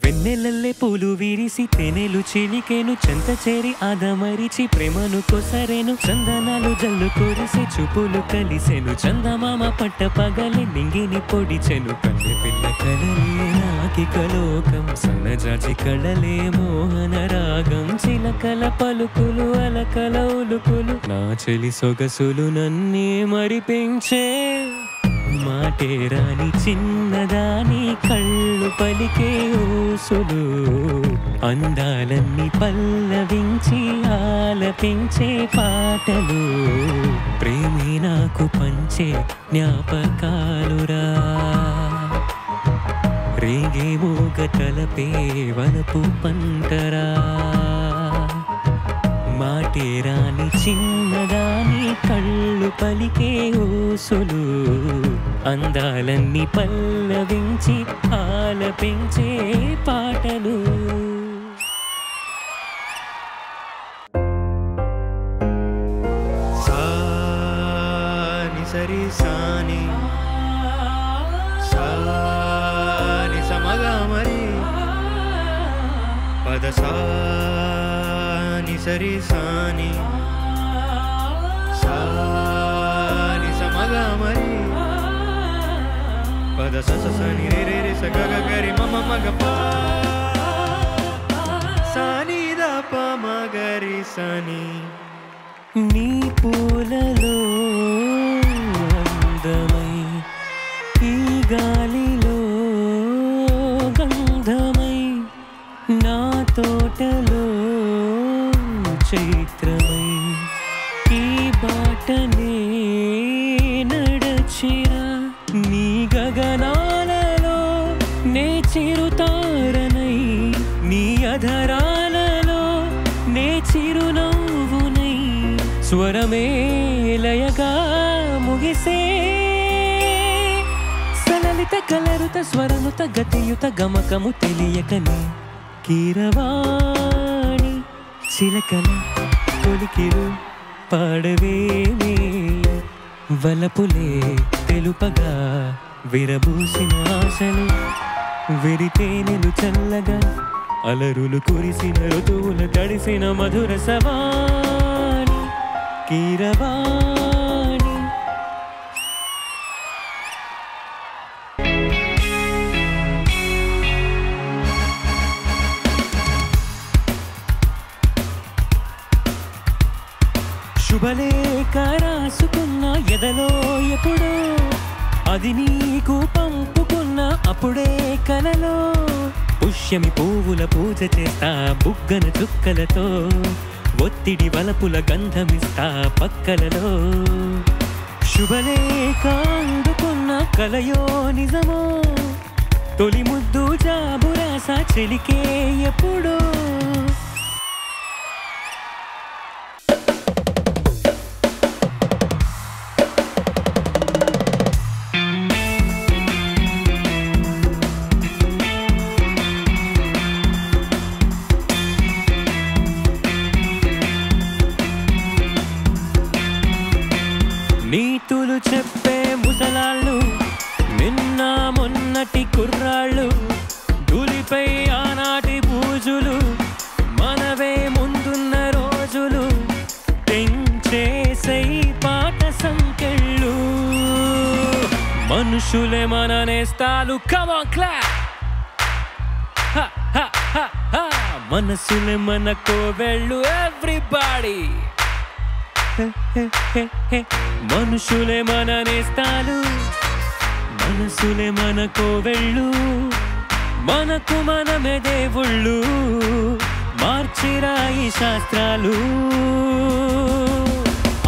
వెన్నెలల్లే పూలు విరిసి తెనెలు చిలికెను, చెంత చేరి ఆదమరిచి ప్రేమను కొసరెను, చందనాలు జల్లు కొరిసి చూపులు కలిసెను, చందమామ పట్ట పగలే నింగిని పొడిచెను, కన్నె పిల్ల కలలే నాకిక లోకం, సన్నజాజి కళలే మోహన రాగం, చిలకల పలుకులు అలకల ఉలుకులు, నా చెలి సొగసులు నన్నే మరిపించే, మాటే రాని చిన్నదాని కళ్ళు పలికే ఊసులు, అందాలన్నీ పల్లవించి ఆలపించే పాటలు, ప్రేమే నాకు పంచే జ్ఞాపకాలురా, రేగే మోగ తలపే వలపు పంటరా, మాటే రాని చిన్నదాని కళ్ళు పలికే ఊసులు, అందాలన్నీ పల్లవించి ఆలపించే పాటలు. సాని సరి సాని సాని సమగా మరి పద సాని సరి సాని సా పద స స స ని రే రే రే స గ గ గ రి మ మ మ గ ప సా ని ద ప మ గ రి స ని నీ పూలలో అందమై ఈ గాలిలో గంధమై నా తోటలో చైత్రమై ఈ బాటనే నడచిరా నీ గగనాలలో నే చిరుతారనై నీ అధరాలలో నే చిరునవ్వునై స్వరమే లయగా ముగిసే సలలిత కలరుత స్వరనుత గతియుత గమకము తెలియకనే కీరవాణి చిలకల కొలికిరు పాడవేమే వలపులే తెలుపగా విరబూసిన ఆశలు విరితేనెలు చల్లగా అలరులు కురిసిన ఋతువుల తడిసిన మధుర సవాణి కీరవాణి శుభలేఖ రాసుకున్న ఎదలో ఎప్పుడో అది నీకు పంపుకున్న అప్పుడే కలలో పుష్యమి పువ్వుల పూజ చేస్తా బుగ్గన చుక్కలతో ఒత్తిడి వలపుల గంధమిస్తా పక్కలలో శుభలేఖ అందుకున్న కలయో నిజమో తొలి ముద్దు జాబురాస చెలికే ఎప్పుడో నీతులు చెప్పే ముసలాళ్ళు నిన్న మొన్నటి కుర్రాళ్ళు ధూళిపై ఆనాటి పూజులు మనవే ముందున్న రోజులు తెంచేసై పాట సంకెళ్ళు మనుషులే మన నేస్తాలు కమ్ ఆన్ క్లాప్ మనసులే మన కోవెళ్ళు ఎవ్రీబాడీ మనుషులే మన నేస్తాలు మనసులే మన కోవెళ్ళు మనకు మనమే దేవుళ్ళు మార్చిరాయి శాస్త్రాలు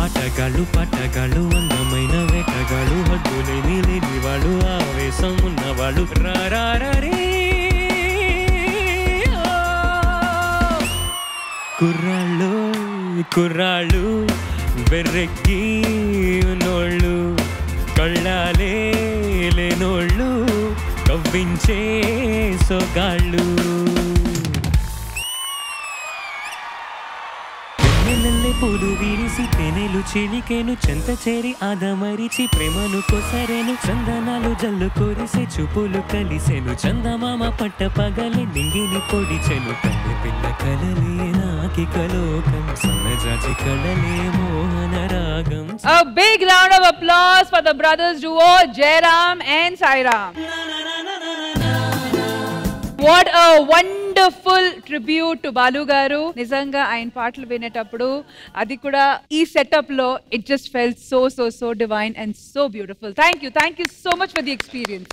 ఆటగాళ్ళు పట్టగాళ్ళు అందమైన వేటగాళ్ళు హద్దులేని లేని వాళ్ళు ఆవేశం ఉన్నవాళ్ళు రారీ కుర్రాళ్ళు కుర్రాళ్ళు బెర్రెక్కి నోళ్ళు కళ్ళాలే లేనోళ్ళు కవ్వించే సొగాళ్ళు నెల్లె పూలు విరిసి తెనెలు చిలికేను చెంత చేరి ఆదమరిచి ప్రేమను కొసరేను చందనాలు జల్లు కొరిసే చూపులు కలిసెను చందమామ పట్ట పగలే నింగిని పొడిచెను కళ్ళు పిల్ల కలలే నాకి కలోకం సన్నజాజి కళలే మోహన రాగం. A big round of applause for the brothers duo Jairam and Sairam. What a wonderful tribute to Balu garu. నిజంగా ఆయన పాటలు వినేటప్పుడు అది కూడా ఈ సెటప్ లో it just felt so divine and so beautiful. Thank you so much for the experience.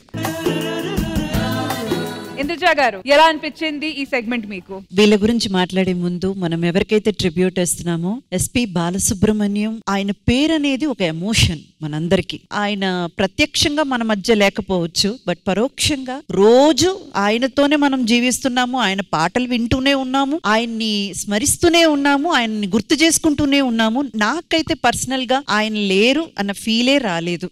Indraja గారు ఎలా అనిపించింది ఈ సెగ్మెంట్ మీకు? వీళ్ళ గురించి మాట్లాడే ముందు మనం ఎవరికైతే ట్రిబ్యూట్ ఇస్తున్నామో ఎస్పి బాలసుబ్రహ్మణ్యం, ఆయన పేరు అనేది ఒక ఎమోషన్ మనందరికి. ఆయన ప్రత్యక్షంగా మన మధ్య లేకపోవచ్చు, బట్ పరోక్షంగా రోజు ఆయనతోనే మనం జీవిస్తున్నాము, ఆయన పాటలు వింటూనే ఉన్నాము, ఆయన్ని స్మరిస్తూనే ఉన్నాము, ఆయన్ని గుర్తు చేసుకుంటూనే ఉన్నాము. నాకైతే పర్సనల్ గా ఆయన లేరు అన్న ఫీలే రాలేదు.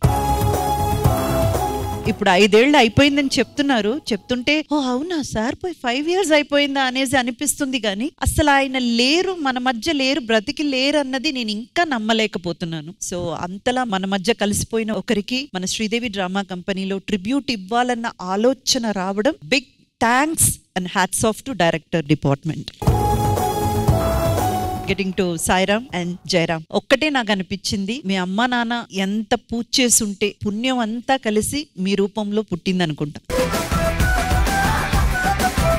ఇప్పుడు 5 ఏళ్ళు అయిపోయిందని చెప్తుంటే ఓ అవునా సార్ పోయి 5 years అయిపోయిందా అనేసి అనిపిస్తుంది, కానీ అసలు ఆయన లేరు, మన మధ్య లేరు, బ్రతికి లేరు అన్నది నేను ఇంకా నమ్మలేకపోతున్నాను. సో అంతలా మన మధ్య కలిసిపోయిన ఒకరికి మన శ్రీదేవి డ్రామా కంపెనీలో ట్రిబ్యూట్ ఇవ్వాలన్న ఆలోచన రావడం big thanks and hats off to director department. Getting to Sairam and Jayaram. ఒక్కటే నాకు అనిపించింది, మీ అమ్మ నాన్న ఎంత పూజ చేసుంటే పుణ్యం అంతా కలిసి మీ రూపంలో పుట్టింది అనుకుంటా.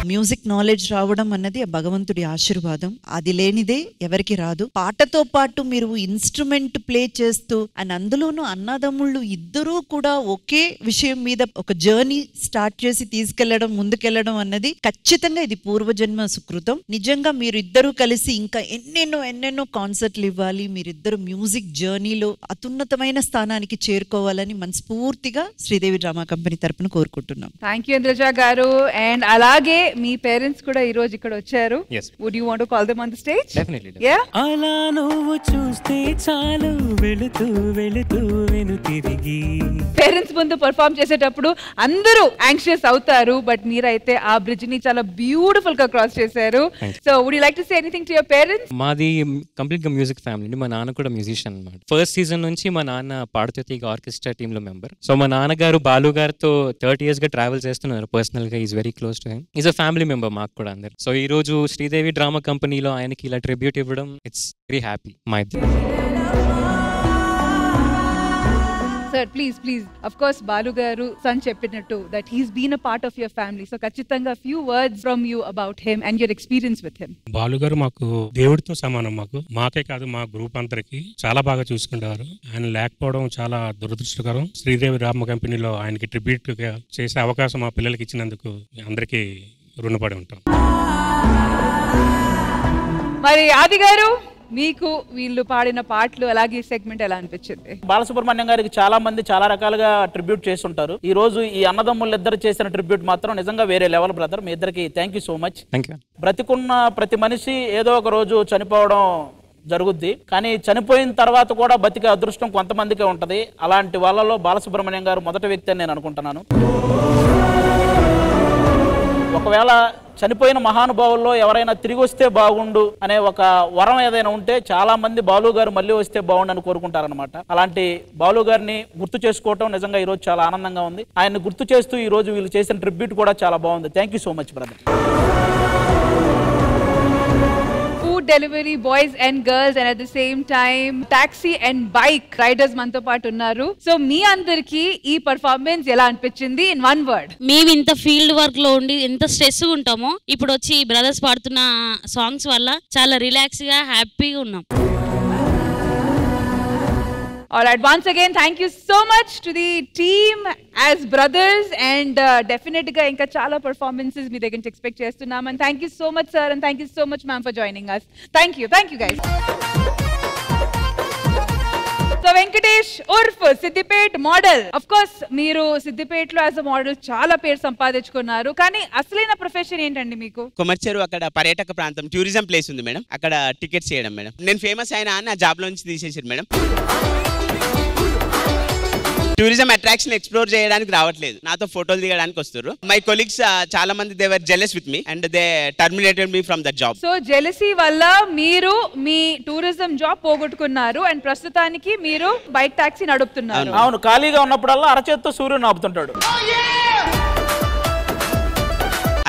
మ్యూజిక్ నాలెడ్జ్ రావడం అన్నది ఆ భగవంతుడి ఆశీర్వాదం. అది లేనిదే ఎవరికి రాదు. పాటతో పాటు మీరు ఇన్స్ట్రుమెంట్ ప్లే చేస్తూ అండ్ అందులోనూ అన్నదమ్ముళ్ళు ఇద్దరూ కూడా ఒకే విషయం మీద ఒక జర్నీ స్టార్ట్ చేసి తీసుకెళ్లడం, ముందుకెళ్లడం అన్నది ఖచ్చితంగా ఇది పూర్వజన్మ సుకృతం. నిజంగా మీరు ఇద్దరు కలిసి ఇంకా ఎన్నెన్నో కాన్సర్ట్లు ఇవ్వాలి. మీరిద్దరు మ్యూజిక్ జర్నీలో అత్యున్నతమైన స్థానానికి చేరుకోవాలని మనస్ఫూర్తిగా శ్రీదేవి డ్రామా కంపెనీ తరపున కోరుకుంటున్నాం. థ్యాంక్ యూ ఇంద్రజ గారు. అండ్ అలాగే మీ పేరెంట్స్ కూడా ఈ రోజు ఇక్కడ వచ్చారు. Would you want to call them on the stage? Definitely. Yeah. అలా నువ్వు చూస్తే చాలు వెళుతూ వెళుతూ వెను తిరిగి. పేరెంట్స్ ముందు పర్ఫామ్ చేసేటప్పుడు అందరూ యాంగ్షియస్ అవుతారు, బట్ మీరైతే ఆ బ్రిడ్జ్ ని చాలా బ్యూటిఫుల్ గా క్రాస్ చేశారు. So would you like to say anything to your parents? మాది కంప్లీట్ గా మ్యూజిక్ ఫ్యామిలీ. మా నాన్న కూడా మ్యూజిషియన్ అన్నమాట. ఫస్ట్ సీజన్ నుంచి మా నాన్న పాడుతూ తీగ ఆర్కెస్ట్రా టీమ్ లో మెంబర్. సో మా నాన్నగారు బాలు గారితో 30 years గా ట్రావెల్ చేస్తున్నారు. పర్సనల్ గా is very close to him. Is a family member మాకు కూడా అందరు. సో ఈ రోజు శ్రీదేవి డ్రామా కంపెనీలో ఆయనకి ఇలా ట్రిబ్యూట్ ఇవ్వడం, it's very happy my. Sir please of course Balu గారు సన్ చెప్పినట్టు that he's been a part of your family. So ఖచ్చితంగా few words from you about him and your experience with him. Balu గారు మాకు దేవుడితో సమానం. మాకే కాదు, మా గ్రూప్ అందరికి చాలా బాగా చూసుకుంటారు. ఆయన లేకపోవడం చాలా దురదృష్టకరం. శ్రీదేవి డ్రామా కంపెనీలో ఆయనకి ట్రిబ్యూట్ చేసే అవకాశం మా పిల్లలకి ఇచ్చినందుకు అందరికీ రుణపడి ఉంటాం. మరి ఆది గారు, మీకు వీళ్ళు పాడిన పాటలు అలాగే సెగ్మెంట్ ఎలా అనిపించింది? బాలసుబ్రహ్మణ్యం గారికి చాలా మంది చాలా రకాలుగా ట్రిబ్యూట్ చేస్తుంటారు. ఈ రోజు ఈ అన్నదమ్ములు ఇద్దరు చేసిన ట్రిబ్యూట్ మాత్రం నిజంగా వేరే లెవెల్ బ్రదర్. మీ ఇద్దరికి థ్యాంక్ యూ సో మచ్. బ్రతికున్న ప్రతి మనిషి ఏదో ఒక రోజు చనిపోవడం జరుగుద్ది, కానీ చనిపోయిన తర్వాత కూడా బతికే అదృష్టం కొంతమందికే ఉంటది. అలాంటి వాళ్ళలో బాలసుబ్రహ్మణ్యం గారు మొదటి వ్యక్తి అని నేను అనుకుంటున్నాను. ఒకవేళ చనిపోయిన మహానుభావుల్లో ఎవరైనా తిరిగి వస్తే బాగుండు అనే ఒక వరం ఏదైనా ఉంటే చాలా మంది బాలు గారు మళ్ళీ వస్తే బాగుండు అని కోరుకుంటారనమాట. అలాంటి బాలు గారిని గుర్తు చేసుకోవటం నిజంగా ఈ రోజు చాలా ఆనందంగా ఉంది. ఆయన్ని గుర్తు చేస్తూ ఈ రోజు వీళ్ళు చేసిన ట్రిబ్యూట్ కూడా చాలా బాగుంది. Thank you so much brother. Food delivery boys and girls and at the same time taxi and bike riders మనతో పాటు ఉన్నారు. సో మీ అందరికి ఈ పర్ఫార్మెన్స్ ఎలా అనిపించింది ఇన్ వన్ వర్డ్? మేము ఇంత ఫీల్డ్ వర్క్ లో ఉండి ఎంత స్ట్రెస్ ఉంటామో, ఇప్పుడు వచ్చి బ్రదర్స్ పాడుతున్న సాంగ్స్ వల్ల చాలా రిలాక్స్ గా హ్యాపీగా ఉన్నాం. All right, once again thank you so much to the team as brothers and definitely ga inka chala performances మీ దగ్గర నుంచి ఎక్స్పెక్ట్ చేస్తున్నాం. And thank you so much sir and thank you so much ma'am for joining us. Thank you guys. So Venkatesh ఉర్ఫ్ Siddipet model. Of course మీరు సిద్దిపేట్ లో as a model చాలా పేరు సంపాదించుకున్నారు, కానీ అసలైన ప్రొఫెషన్ ఏంటండి మీకు? కొమర్చెరు అక్కడ పర్యాటక ప్రాంతం టూరిజం ప్లేస్ ఉంది మేడం, అక్కడ టికెట్స్ చేయడం మేడం. నేను ఫేమస్ అయినా అని ఆ జాబ్ లో నుంచి తీసేసారు మేడం. టూరిజం అట్రాక్షన్ ఎక్స్ప్లోర్ చేయడానికి రావట్లేదు, నాతో ఫోటోలు దిగడానికి వస్తారు. మై కొలీగ్స్ చాలా మంది they were jealous with me and they terminated me from that job. So jealousy వల్ల మీరు మీ టూరిజం జాబ్ పోగొట్టుకున్నారు అండ్ ప్రస్తుతానికి మీరు బైక్ టాక్సీ నడుపుతున్నారు. అవును, ఖాళీగా ఉన్నప్పుడల్లా అరచేత్తో సూర్యుని ఆపుతుంటాడు.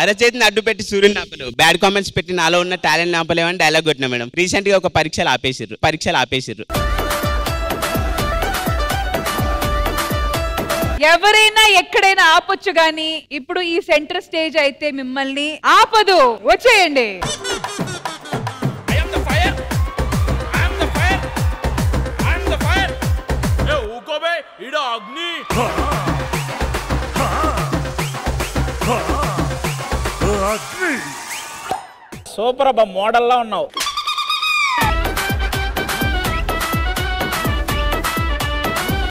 అరచేతిని అడ్డు పెట్టి సూర్యుని ఆపలు, బ్యాడ్ కామెంట్స్ పెట్టి నాలో ఉన్న టాలెంట్ ఆపలేమని డైలాగ్ కొట్టినా మేడం. రీసెంట్ గా ఒక పరీక్షలు ఆపేసిర్రు. ఎవరైనా ఎక్కడైనా ఆపొచ్చు, గానీ ఇప్పుడు ఈ సెంటర్ స్టేజ్ అయితే మిమ్మల్ని ఆపదు. వచ్చేయండి. సూపర్ అబ్బా, మోడల్లా ఉన్నావు.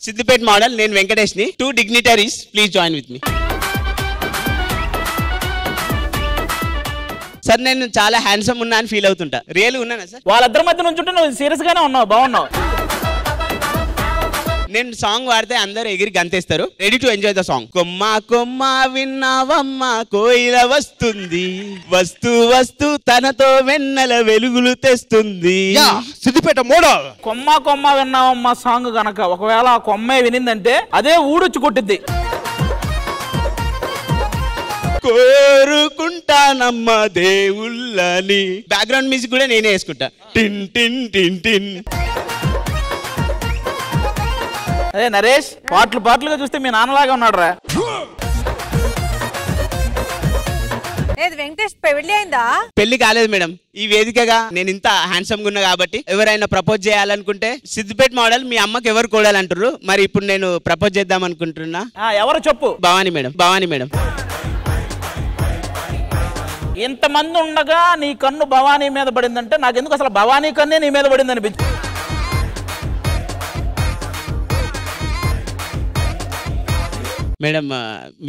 సిద్దిపేట్ మోడల్, నేను వెంకటేష్ ని. 2 dignitaries please join with me. Sir నేను చాలా హ్యాండ్సమ్ ఉన్నా అని ఫీల్ అవుతుంటా, రియల్ ఉన్నానా సార్? వాళ్ళిద్దరి మధ్య నుంచి నువ్వు సీరియస్ గానే ఉన్నావు, బాగున్నావు. నేను సాంగ్ వాడితే అందరూ ఎగిరి గంతేస్తారు. Ready to enjoy the song. కొమ్మ కొమ్మ విన్నావమ్మ కోయిల వస్తుంది, వస్తూ తనతో వెన్నెల వెలుగులు తెస్తుంది. సిద్దిపేట మోడల్. కొమ్మ కొమ్మ విన్నావమ్మ సాంగ్ గనక ఒకవేళ ఆ కొమ్మే వినిందంటే అదే ఊడొచ్చి కొట్టిద్ది. కోరుకుంటానమ్మా దేవుళ్ళని. బ్యాక్గ్రౌండ్ మ్యూజిక్ కూడా నేనే వేసుకుంటా. టిన్ టిన్ టిన్ టిన్. అదే నరేష్, పాటలుగా చూస్తే మీ నాన్నలాగా ఉన్నాడు రా. ఏది వెంకటేష్ పెళ్లి అయిందా? పెళ్లి కాలేదు మేడం. ఈ వేదికగా నేను ఇంత హ్యాండ్సమ్ గా ఉన్నా కాబట్టి ఎవరైనా ప్రపోజ్ చేయాలనుకుంటే సిద్దిపేట మోడల్ మీ అమ్మకి ఎవరు కూడాలంటారు. మరి ఇప్పుడు నేను ప్రపోజ్ చేద్దాం అనుకుంటున్నా. ఎవరు చెప్పు? భవానీ మేడం. ఇంతమంది ఉండగా నీ కన్ను భవానీ మీద పడిందంటే నాకెందుకు అసలు భవానీ కన్నే నీ మీద పడింది అనిపించింది. మేడం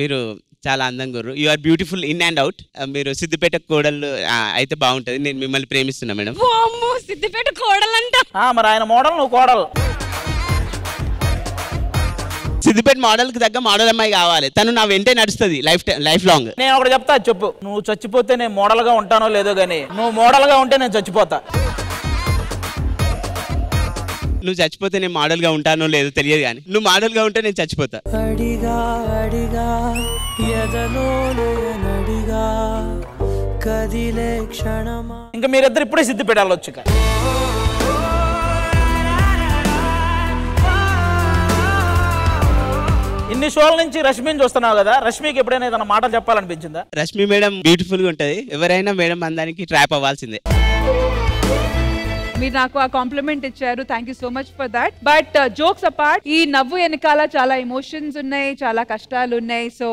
మీరు చాలా అందంగా ఉన్నారు. You are beautiful in and out. మీరు సిద్దిపేట కోడలు అయితే బాగుంటది. నేను మిమ్మల్ని ప్రేమిస్తున్నా మేడం. సిద్దిపేట కోడలంట. మరి ఆయన మోడల్, నువ్వు కోడలు. సిద్దిపేట మోడల్ కి తగ్గ మోడల్ అమ్మాయి కావాలి. తను నా వెంటే నడుస్తుంది లైఫ్ లాంగ్. నేను ఒకటి చెప్తా, చెప్పు. నువ్వు చచ్చిపోతే నేను మోడల్ గా ఉంటానో లేదో గానీ నువ్వు మోడల్ గా ఉంటే నేను చచ్చిపోతా. నువ్వు చచ్చిపోతే నేను మోడల్ గా ఉంటానో లేదో తెలియదు కానీ నువ్వు మోడల్ గా ఉంటే నేను చచ్చిపోతా. అడిగా అడిగా ఎదలోనడిగా కదిలే క్షణమా. ఇంకా మీరిద్దరు ఇప్పుడే సిద్దిపేట వెళ్ళొచ్చు. ఇన్ని షోల నుంచి రష్మిని చూస్తున్నావు కదా, రష్మికి ఎప్పుడైనా ఏదైనా మాటలు చెప్పాలనిపించిందా? రష్మి మేడం బ్యూటిఫుల్ గా ఉంటది. ఎవరైనా మేడం అందానికి ట్రాప్ అవ్వాల్సిందే. మీరు నాకు ఆ కాంప్లిమెంట్ ఇచ్చారు, thank you so much for that. But jokes apart, ఈ నవ్వు వెనకాల చాలా ఎమోషన్స్ ఉన్నాయి, చాలా కష్టాలు ఉన్నాయి. సో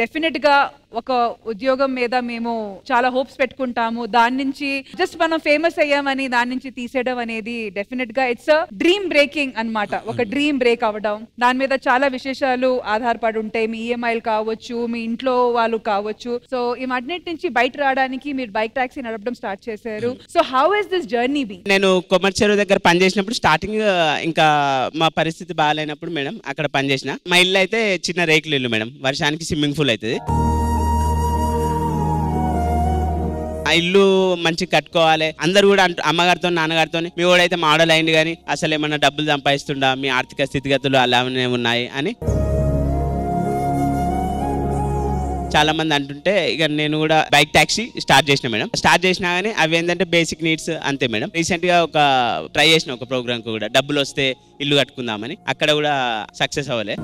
డెఫినెట్ గా ఒక ఉద్యోగం మీద మేము చాలా హోప్స్ పెట్టుకుంటాము. దాని నుంచి జస్ట్ మనం ఫేమస్ అయ్యామని దాని నుంచి తీసేయడం అనేది డెఫినెట్ గా ఇట్స్ డ్రీమ్ బ్రేకింగ్ అన్నమాట. ఒక డ్రీమ్ బ్రేక్ అవ్వడం, దాని మీద చాలా విశేషాలు ఆధారపడి ఉంటాయి. మీ ఈఎంఐలు కావచ్చు, మీ ఇంట్లో వాళ్ళు కావచ్చు. సో ఈ అన్నిటి నుంచి బయట రావడానికి మీరు బైక్ టాక్సీ నడపడం స్టార్ట్ చేశారు. So how is this journey be? నేను కొమ్మరి చెరువు దగ్గర పనిచేసినప్పుడు స్టార్టింగ్ ఇంకా మా పరిస్థితి బాగాలేనప్పుడు మేడం అక్కడ పనిచేసిన. మా ఇల్లు అయితే చిన్న రేకుల ఇల్లు మేడం. వర్షానికి స్విమ్మింగ్ పూల్ అవుతుంది. ఆ ఇల్లు మంచి కట్టుకోవాలి. అందరు కూడా అమ్మగారితో నాన్నగారితో మీ వాడైతే మోడల్ అయింది కానీ అసలు ఏమన్నా డబ్బులు సంపాదిస్తుండా, మీ ఆర్థిక స్థితిగతులు అలానే ఉన్నాయి అని చాలా మంది అంటుంటే ఇక నేను కూడా బైక్ టాక్సీ స్టార్ట్ చేసిన మేడం. స్టార్ట్ చేసినా కానీ అవి ఏంటంటే బేసిక్ నీడ్స్ అంతే మేడం. రీసెంట్ గా ఒక ట్రై చేసిన ఒక ప్రోగ్రామ్ కూడా డబ్బులు వస్తే ఇల్లు కట్టుకుందామని. అక్కడ కూడా సక్సెస్ అవ్వలే.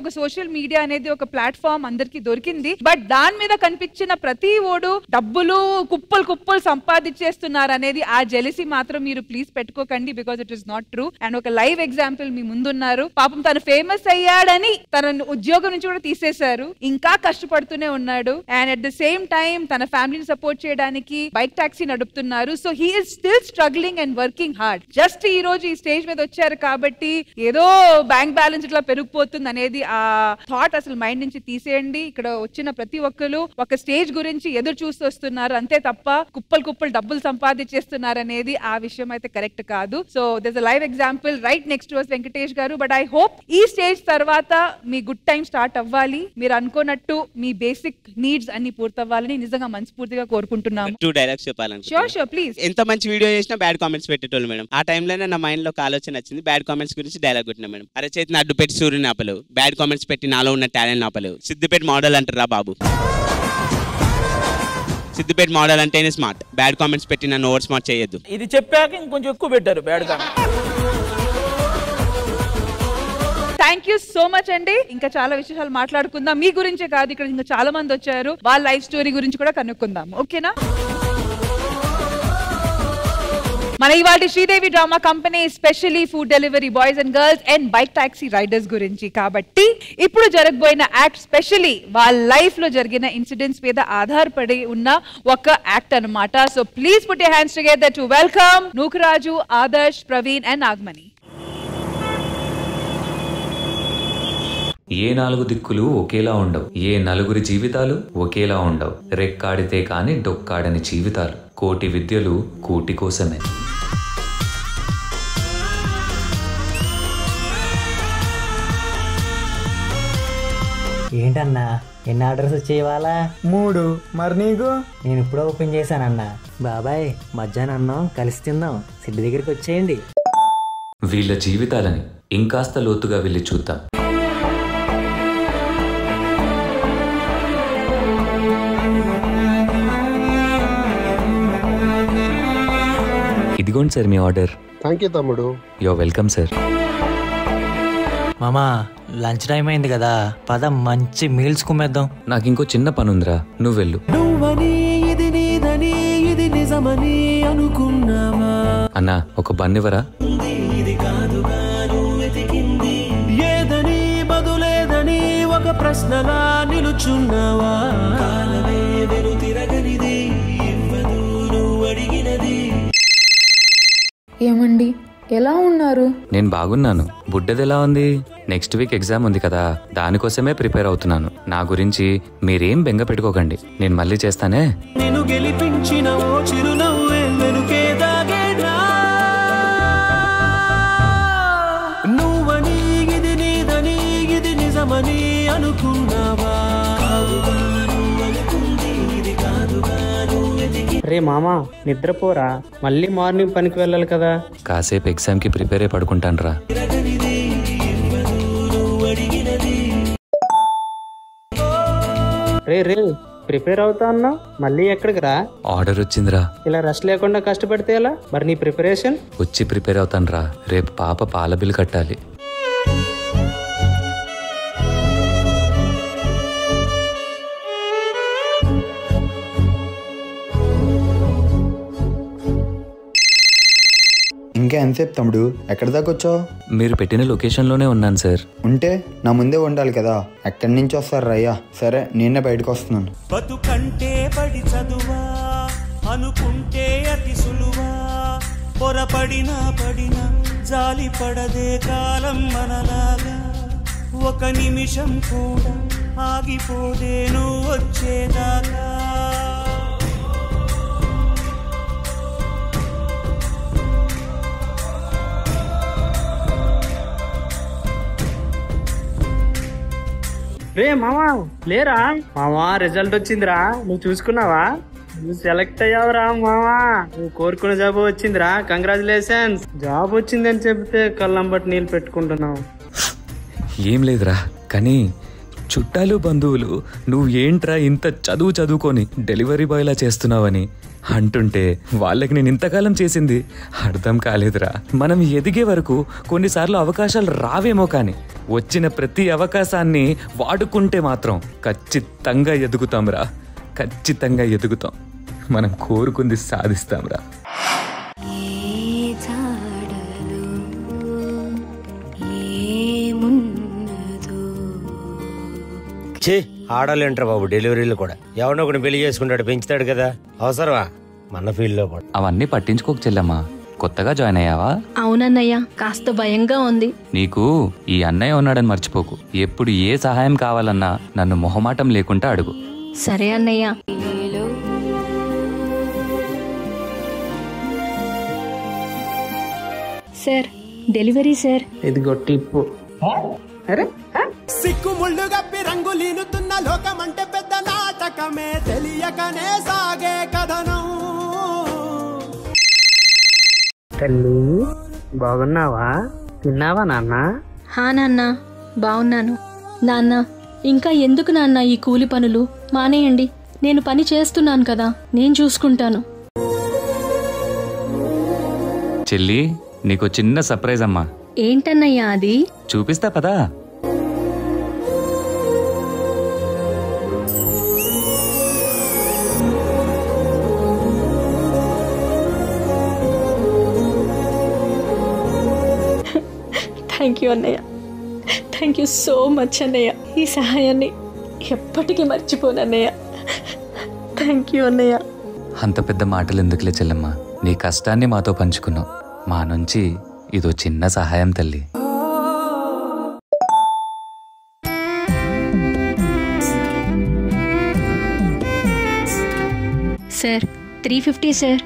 ఒక సోషల్ మీడియా అనేది ఒక ప్లాట్ఫామ్ అందరికి దొరికింది. బట్ దాని మీద కనిపించిన ప్రతి ఓడు డబ్బులు కుప్పలు సంపాదించేస్తున్నారు అనేది ఆ జెలసీ మాత్రం మీరు ప్లీజ్ పెట్టుకోకండి, because it is not true. And ఒక లైవ్ ఎగ్జాంపుల్ మీ ముందున్నారు. పాపం తను ఫేమస్ అయ్యాడని తన ఉద్యోగం నుంచి కూడా తీసేశారు, ఇంకా కష్టపడుతూనే ఉన్నాడు. And at the same time తన ఫ్యామిలీని సపోర్ట్ చేయడానికి బైక్ టాక్సీ నడుపుతున్నారు. So he is still struggling and working hard. Just ఈ రోజు ఈ స్టేజ్ మీద వచ్చారు కాబట్టి ఏదో బ్యాంక్ బ్యాలెన్స్ ఇట్లా పెరిగిపోతుంది అనేది ఆ థాట్ అసలు మైండ్ నుంచి తీసేయండి. ఇక్కడ వచ్చిన ప్రతి ఒక్కరు ఒక స్టేజ్ గురించి ఎదురు చూస్తూ వస్తున్నారు అంతే తప్ప కుప్పలు డబ్బులు సంపాదించేస్తున్నారు అనేది ఆ విషయం అయితే కరెక్ట్ కాదు. So this a live example right next to us Venkatesh గారు. బట్ ఐ హోప్ ఈ స్టేజ్ తర్వాత మీ గుడ్ టైం స్టార్ట్ అవ్వాలి, మీరు అనుకున్నట్టు మీ బేసిక్ నీడ్స్ అన్ని పూర్తవ్వాలని నిజంగా మనస్ఫూర్తిగా కోరుకుంటున్నాము. 2 డైలాగ్స్ చెప్పాలని. Sure please. ఎంత మంచి వీడియో చేసినా బ్యాడ్ కామెంట్స్ పెట్టేటోళ్ళు మేడం. ఆ టైంలోనే నా మైండ్ లో ఒక ఆలోచన వచ్చింది, బ్యాడ్ కామెంట్స్ గురించి డైలాగ్ కొట్టినా మేడం. అరే చేతి అడ్డు పెట్టి సూర్యుని ఆపలేవు, బ్యాడ్ కామెంట్స్ పెట్టి నాలో ఉన్న టాలెంట్ ఆపలేవు. సిద్దిపేట మోడల్ అంటారా బాబు? సిద్దిపేట మోడల్ అంటేనే స్మార్ట్. బ్యాడ్ కామెంట్స్ పెట్టి నన్ను ఓవర్ స్మార్ట్ చేయొద్దు. ఇది చెప్పాక ఇంకొంచెం ఎక్కువ పెట్టారు bad comment. Thank you so much అండి. ఇంకా చాలా విశేషాలు మాట్లాడుకుందాం. మీ గురించే కాదు, ఇక్కడ ఇంకా చాలా మంది వచ్చారు, వాళ్ళ లైఫ్ స్టోరీ గురించి కూడా కనుక్కుందాం. ఓకేనా? మన ఇవాళ Sridevi drama company specially food delivery boys and girls and bike taxi riders గురించి. కాబట్టి ఇప్పుడు జరగబోయిన యాక్ట్ స్పెషల్లీ వాళ్ళ లైఫ్ లో జరిగిన ఇన్సిడెంట్స్ మీద ఆధారపడి ఉన్న ఒక యాక్ట్ అన్నమాట. So please put your hands together to welcome Nookaraju, Adarsh, Praveen and Nagamani. ఏ 4 దిక్కులు ఒకేలా ఉండవు, ఏ నలుగురి జీవితాలు ఒకేలా ఉండవు. రెక్కాడితే కాని డొక్కాడని జీవితాలు, కోటి విద్యలు కూటి కోసమే. ఏంటన్నా ఎన్ని ఆర్డర్స్ వచ్చేవాలా? 3. మరి నీకు? నేను ఇప్పుడే ఓపెన్ చేశానన్నా. బాబాయ్ మధ్యాహ్నం అన్నం కలిసి తిందాం, సిడ్డి దగ్గరికి వచ్చేయండి. వీళ్ళ జీవితాలని ఇంకాస్త లోతుగా వెళ్ళి చూద్దాం. ఇదిగోండి సార్ మీ ఆర్డర్. థ్యాంక్ యూ తమ్ముడు. Your welcome sir. మామా లంచ్ టైం అయింది కదా, పద మంచి మీల్స్ కుమ్మేద్దాం. నాకు ఇంకో చిన్న పని ఉందిరా, నువ్వు వెళ్ళు. ఇది నీదని ఇది నిజమని అనుకున్నావా? అన్నా ఒక బన్నివరా? ఇది కాదుగా నువ్వు వెతికింది, ఏదని బదులేదని ఒక ప్రశ్నలా నిలుచున్నావా? కాలమే వెను తిరగనిది, ఇవ్వదు నువ్వు అడిగినది. ఏమండి ఎలా ఉన్నారు? నేను బాగున్నాను. బుడ్డది ఎలా ఉంది? నెక్స్ట్ వీక్ ఎగ్జామ్ ఉంది కదా, దానికోసమే ప్రిపేర్ అవుతున్నాను. నా గురించి మీరేం బెంగ పెట్టుకోకండి, నేను మళ్ళీ చేస్తానే. నేను గెలిపించిన ఓ చిరునవ్వే వెనుకే దాగేనా? నువ్వని ఇది నీదని ఇది నిజమని అనుకున్నావా? కాదుగా నువ్వు అనుకుంది, ఇది కాదుగా నువ్వు వెతికి. రే మామా నిద్రపోరా, మళ్ళీ మార్నింగ్ పనికి వెళ్ళాలి కదా. కాసేపు ఎగ్జామ్ కి ప్రిపేర్ అయి పడుకుంటాను రా. రే రే ప్రిపేర్ అవుతా అన్నా, మళ్ళీ ఎక్కడికి రా? ఆర్డర్ వచ్చిందిరా. ఇలా రెస్ట్ లేకుండా కష్టపడితే ఎలా మరి నీ ప్రిపరేషన్? వచ్చి ప్రిపేర్ అవుతాను రా. రేపు పాప పాల బిల్ కట్టాలి. ఇంకా ఎంతసేపు తమ్ముడు, ఎక్కడి దాకా వచ్చావు? మీరు పెట్టిన లొకేషన్లోనే ఉన్నాను సార్. ఉంటే నా ముందే ఉండాలి కదా, ఎక్కడి నుంచి వస్తారు రయ్యా? సరే నేనే బయటకు వస్తున్నాను. బతుకంటే పడి చదువా అనుకుంటే అతి సులువా, పొరపడినా పడినా జాలి పడదే కాలం మనలాగా. ఒక నిమిషం కూడా ఆగిపోదే నువ్వు వచ్చేదాకా. రే మామా లేరా? మామా రిజల్ట్ వచ్చిందిరా, నువ్వు చూసుకున్నావా? నువ్వు సెలెక్ట్ అయ్యావురా మామా, నువ్వు కోరుకున్న జాబ్ వచ్చిందిరా, కంగ్రాచులేషన్స్. జాబ్ వచ్చిందని చెప్తే కళ్ళంబట్టి నీళ్ళు పెట్టుకుంటున్నావు. ఏం లేదురా, కానీ చుట్టాలు బంధువులు నువ్వు ఏంట్రా ఇంత చదువుకొని డెలివరీ బాయ్లా చేస్తున్నావని అంటుంటే వాళ్ళకి నేను ఇంతకాలం చేసింది అర్థం కాలేదురా. మనం ఎదిగే వరకు కొన్నిసార్లు అవకాశాలు రావేమో, కానీ వచ్చిన ప్రతి అవకాశాన్ని వాడుకుంటే మాత్రం ఖచ్చితంగా ఎదుగుతాంరా, ఖచ్చితంగా ఎదుగుతాం. మనం కోరుకుంది సాధిస్తాంరా. చే ఆడాలంటారు బాబు, డెలివరీలు కూడా ఎవరినో ఒకటి పెళ్లి చేసుకుంటాడు, పెంచుతాడు కదా, అవసరమా మన ఫీల్డ్ లో కూడా? అవన్నీ పట్టించుకోక చెల్లమ్మా, కొత్తగా జాయిన్ అయ్యావా? అవునన్నయ్య, కాస్త భయంగా ఉంది. నీకు ఈ అన్నయ్య ఉన్నాడని మర్చిపోకు. ఎప్పుడు ఏ సహాయం కావాలన్నా నన్ను మొహమాటం లేకుండా అడుగు. సరే అన్నయ్య. Sir delivery sir. ఇదిగో టిప్పు. అరే సిక్కు ముళ్ళు గప్పి రంగులీనుతున్న లోకమంటే పెద్ద నాటకమే, తెలియకనే సాగే కథనం. తల్లి బాగున్నావా? తిన్నావా నాన్న? హా నాన్న బాగున్నాను. నాన్న ఇంకా ఎందుకు నాన్న ఈ కూలి పనులు మానేయండి, నేను పని చేస్తున్నాను కదా, నేను చూసుకుంటాను. చెల్లి, నీకు చిన్న సర్ప్రైజ్ అమ్మా. ఏంటన్నయ్యా అది? చూపిస్తా పదా. థ్యాంక్ యూ అన్నయ్య, థ్యాంక్ యూ సో మచ్ అన్నయ్య. ఈ సహాయాన్ని ఎప్పటికీ మర్చిపోనన్నయ్య. థ్యాంక్ యూ అన్నయ్య. అంత పెద్ద మాటలు ఎందుకులే చెల్లమ్మ, నీ కష్టాన్ని మాతో పంచుకున్నావు. మా నుంచి ఇదో చిన్న సహాయం తల్లి. Sir 350 sir.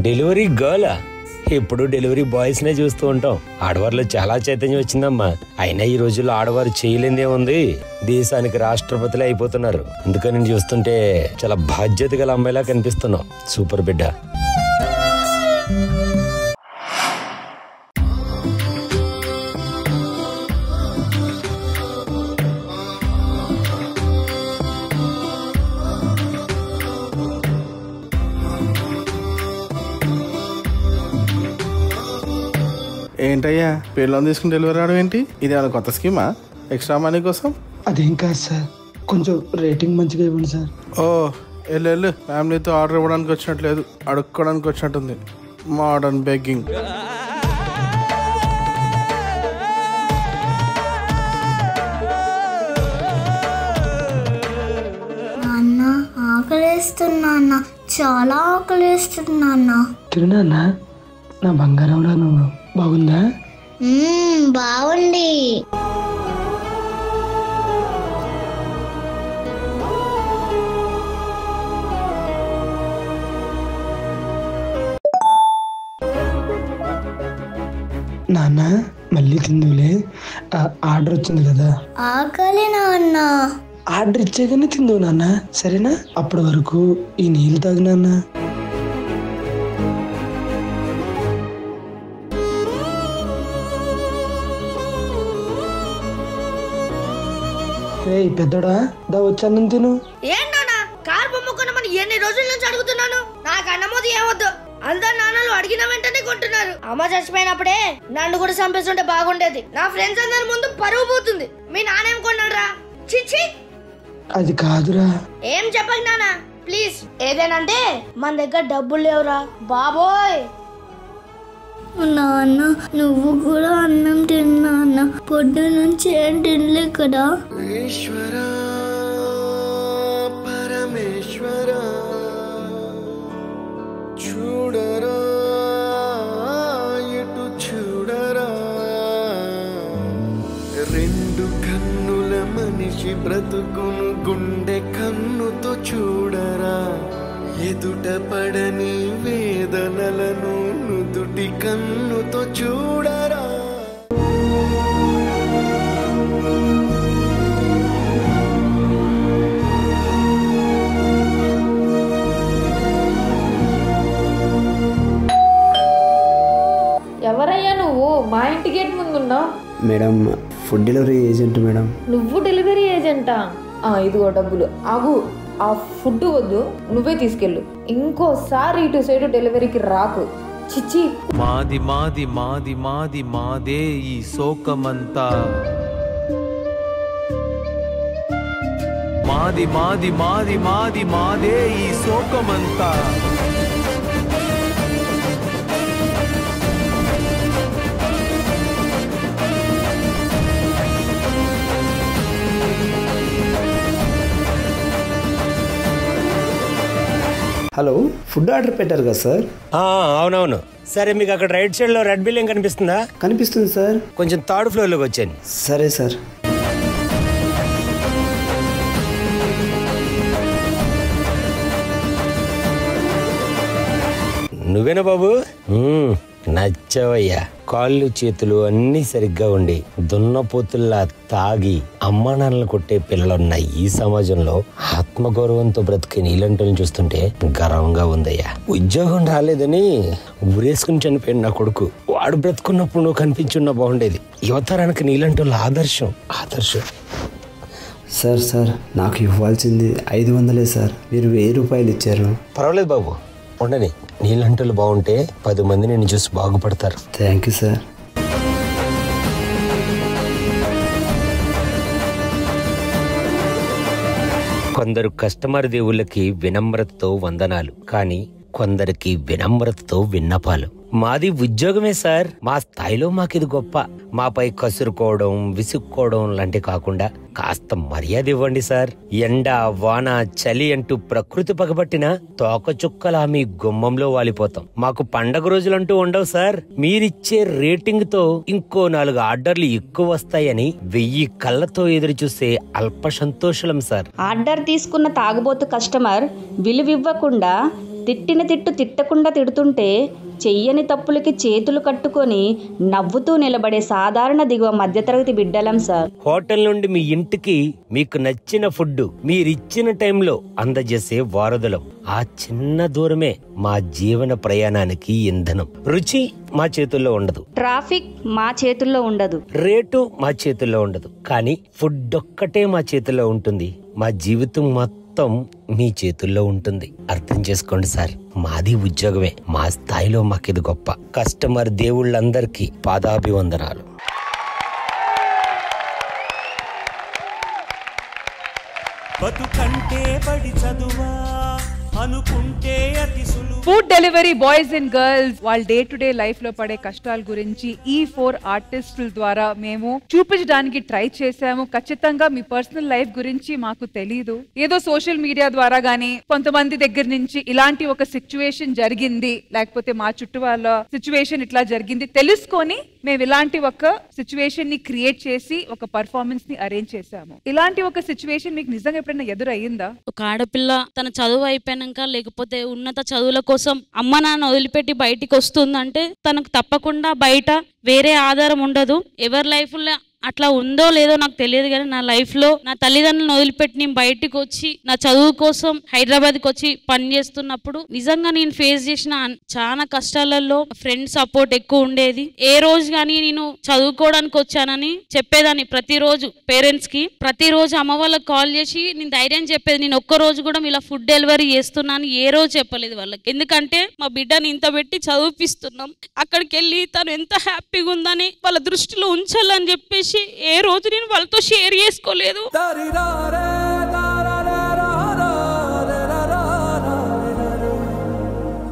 Delivery girl? ఇప్పుడు డెలివరీ బాయ్స్ నే చూస్తూ ఉంటాం. ఆడవారిలో చాలా చైతన్యం వచ్చిందమ్మా. అయినా ఈ రోజుల్లో ఆడవారు చేయలేదే ఉంది. దేశానికి రాష్ట్రపతులే అయిపోతున్నారు. అందుకని చూస్తుంటే చాలా బాధ్యత గల అమ్మాయిలా కనిపిస్తున్నావు. సూపర్ బిడ్డ. ఏంటయ్యా పేర్లను తీసుకుని డెలివరీ రావడం ఏంటి? ఇది ఏమైనా కొత్త స్కీమా? ఎక్స్ట్రా మనీ కోసం? అదేం కాదు సార్, కొంచెం రేటింగ్ మంచిగా ఇవ్వండి సార్. ఓ వెళ్ళు, ఫ్యామిలీతో ఆర్డర్ ఇవ్వడానికి వచ్చినట్లేదు, అడుక్కోవడానికి వచ్చినట్టుంది. Modern begging. నాన్న ఆకలేస్తున్నా, చాలా ఆకలేస్తున్నా. తిరునాన్న, నా బంగారంలో నువ్వు బాగుందా? బాగుంది. నాన్న మళ్ళీ తిందులే, ఆర్డర్ వచ్చింది కదా. ఆకలి నాన్న. ఆర్డర్ ఇచ్చాకనే తిందు నాన్న, సరేనా? అప్పటి వరకు ఈ నీళ్ళు తాగు నాన్న. పెద్దోడా దా వచ్చాను తిను. ఏంటన్నా కార్ బొమ్మ కొనమని ఎన్ని రోజుల నుంచి అడుగుతున్నాను. నాకు అన్నమోది ఏమొద్దు. అందరు నాన్నలు అడిగిన వెంటనే కొంటున్నారు. అమ్మ చచ్చిపోయినప్పుడే నన్ను కూడా చంపేస్తుంటే బాగుండేది. నా ఫ్రెండ్స్ అందరి ముందు పరువు పోతుంది. మీ నాన్న ఏం కొన్నాడురా? చిచ్చి. అది కాదురా. ఏం చెప్పకు నాన్న ప్లీజ్. ఏదేనంటే మన దగ్గర డబ్బులు లేవురా బాబోయ్. నాన్న నువ్వు కూడా అన్నం తిన్నా. పొద్దు నుంచి ఏం తినలే కదా. ఈశ్వరా పరమేశ్వరా చూడరా ఎటు చూడరా, రెండు కన్నుల మనిషి బ్రతుకును గుండె కన్నుతో చూడరా, ఎదుట పడని వేదనలను నుదుటి కన్నుతో చూడరా. ఎవరయ్యా నువ్వు? మా ఇంటి గేట్ ముందున్నావు. Madam food delivery agent madam. నువ్వు డెలివరీ ఏజెంటా? ఇదిగో డబ్బులు. ఆగు, ఆ ఫుడ్ వద్దు, నువ్వే తీసుకెళ్ళు. ఇంకోసారి ఇటు సైడ్ డెలివరీకి రాకు. చిచ్చి. మాది మాది మాది మాది మాదే ఈ శోకమంతా, మాది మాది మాది మాది మాదే ఈ శోకమంతా. హలో, ఫుడ్ ఆర్డర్ పెట్టారు కదా సార్? అవునవును. సరే, మీకు అక్కడ రైట్ సైడ్ లో రెడ్ బిల్డింగ్ కనిపిస్తుందా? కనిపిస్తుంది సార్. కొంచెం థర్డ్ ఫ్లోర్ లోకి వచ్చాను. సరే సార్. నువ్వేనా బాబు? నచ్చావయ్యా. కాళ్ళు చేతులు అన్నీ సరిగ్గా ఉండి దున్నపోతుల్లా తాగి అమ్మా నాన్నలు కొట్టే పిల్లలున్న ఈ సమాజంలో ఆత్మగౌరవంతో బ్రతికే నీలంటని చూస్తుంటే గర్వంగా ఉందయ్యా. ఉద్యోగం రాలేదని ఊరేసుకుని చనిపోయాడు నా కొడుకు. వాడు బ్రతుకున్నప్పుడు నువ్వు కనిపించున్నా బాగుండేది. యువతరానికి నీలంటోళ్ళ ఆదర్శం. సార్ నాకు ఇవ్వాల్సింది 500 సార్. మీరు 1000 రూపాయలు ఇచ్చారు. పర్వాలేదు బాబు, ఉండని. నీళ్ళంటలు బాగుంటే 10 మంది నేను చూసి బాగుపడతారు. Thank you sir. కొందరు కస్టమర్ దేవుళ్ళకి వినమ్రతతో వందనాలు, కానీ కొందరికి వినమ్రతతో విన్నపాలు. మాది ఉద్యోగమే సార్. మా స్థాయిలో మాకిది గొప్ప. మాపై కసురుకోవడం, విసుక్కోవడం లాంటి కాకుండా కాస్త మర్యాద ఇవ్వండి సార్. ఎండ, వాన, చలి అంటూ ప్రకృతి పగబట్టిన తోకచుక్కలా మీ గుమ్మంలో వాలిపోతాం. మాకు పండగ రోజులంటూ ఉండవు సార్. మీరిచ్చే రేటింగ్ తో ఇంకో 4 ఆర్డర్లు ఎక్కువ వస్తాయని 1000 కళ్ళతో ఎదురు చూసే అల్ప సంతోషం సార్. ఆర్డర్ తీసుకున్న తాగుబోతు కస్టమర్ విలువివ్వకుండా తిట్టిన తిట్టు తిట్టకుండా తిడుతుంటే చెయ్యని తప్పులకి చేతులు కట్టుకొని నవ్వుతూ నిలబడే సాధారణ దిగువ మధ్యతరగతి బిడ్డలం సార్. హోటల్ నుండి మీ ఇంటికి మీకు నచ్చిన ఫుడ్ మీరిచ్చిన టైంలో అందజేసే వారధులం. ఆ చిన్న దూరమే మా జీవన ప్రయాణానికి ఇంధనం. రుచి మా చేతుల్లో ఉండదు, ట్రాఫిక్ మా చేతుల్లో ఉండదు, రేటు మా చేతుల్లో ఉండదు, కానీ ఫుడ్ ఒక్కటే మా చేతుల్లో ఉంటుంది. మా జీవితం మొత్తం మొత్తం మీ చేతుల్లో ఉంటుంది. అర్థం చేసుకోండి సార్, మాది ఉద్యోగమే, మా స్థాయిలో మాకిది గొప్ప. కస్టమర్ దేవుళ్ళందరికీ పాదాభివందనాలు. బతుకంటే బడి చదువా అనుకుంటే అతి సులువు. Food delivery boys and girls వాళ్ళ డే టు డే లైఫ్ లో పడే కష్టాల గురించి ఈ 4 ఆర్టిస్టుల ద్వారా మేము చూపించడానికి ట్రై చేశాము. ఖచ్చితంగా మీ పర్సనల్ లైఫ్ గురించి మాకు తెలీదు, ఏదో సోషల్ మీడియా ద్వారా గానీ కొంతమంది దగ్గర నుంచి ఇలాంటి ఒక సిచ్యువేషన్ జరిగింది, లేకపోతే మా చుట్టూ వాళ్ళ సిచ్యువేషన్ ఇట్లా జరిగింది తెలుసుకొని మేము ఇలాంటి ఒక సిచ్యువేషన్ ని క్రియేట్ చేసి ఒక పర్ఫార్మెన్స్ ని అరేంజ్ చేశాము. ఇలాంటి ఒక సిచ్యువేషన్ మీకు నిజంగా ఎప్పుడైనా ఎదురయ్యిందా? ఒక ఆడపిల్ల తన చదువు అయిపోయినాక లేకపోతే ఉన్నత చదువుల కోసం అమ్మ నాన్న వదిలిపెట్టి బయటికి వస్తుందంటే తనకు తప్పకుండా బయట వేరే ఆధారం ఉండదు. ఎవరి లైఫ్ లో అట్లా ఉందో లేదో నాకు తెలియదు, కానీ నా లైఫ్ లో నా తల్లిదండ్రులను వదిలిపెట్టి నేను బయటికి వచ్చి నా చదువు కోసం హైదరాబాద్కి వచ్చి పని చేస్తున్నప్పుడు నిజంగా నేను ఫేస్ చేసిన చాలా కష్టాలలో ఫ్రెండ్ సపోర్ట్ ఎక్కువ ఉండేది. ఏ రోజు కానీ నేను చదువుకోవడానికి వచ్చానని చెప్పేదాన్ని ప్రతిరోజు పేరెంట్స్ కి. ప్రతిరోజు అమ్మ వాళ్ళకి కాల్ చేసి నేను ధైర్యం చెప్పేది. నేను ఒక్క రోజు కూడా ఇలా ఫుడ్ డెలివరీ చేస్తున్నాను ఏ రోజు చెప్పలేదు వాళ్ళకి, ఎందుకంటే మా బిడ్డని ఇంత పెట్టి చదివిపిస్తున్నాం, అక్కడికి వెళ్ళి తను ఎంత హ్యాపీగా ఉందని వాళ్ళ దృష్టిలో ఉంచాలని చెప్పేసి ఏ రోజు నేను వాళ్ళతో షేర్ చేసుకోలేదు.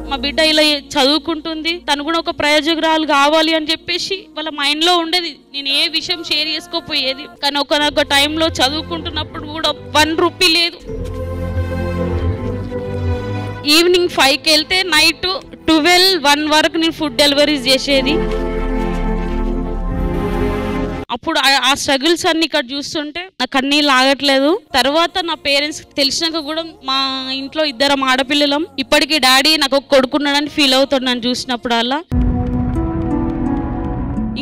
మా బిడ్డ ఇలా చదువుకుంటుంది, తను కూడా ఒక ప్రయోజకురాలు కావాలి అని చెప్పేసి వాళ్ళ మైండ్ లో ఉండేది. నేను ఏ విషయం షేర్ చేసుకోపోయేది, కానీ ఒక టైంలో చదువుకుంటున్నప్పుడు కూడా 1 రూపీ లేదు. ఈవినింగ్ 5కి వెళ్తే నైట్ 12-1 వరకు నేను ఫుడ్ డెలివరీస్ చేసేది. అప్పుడు ఆ స్ట్రగుల్స్ అన్ని ఇక్కడ చూస్తుంటే నా కన్నీళ్ళు ఆగట్లేదు. తర్వాత నా పేరెంట్స్ తెలిసినాక కూడా మా ఇంట్లో 2 ఆడపిల్లలం, ఇప్పటికీ డాడీ నాకు ఒక కొడుకున్నాడని ఫీల్ అవుతున్నాను చూసినప్పుడు. అలా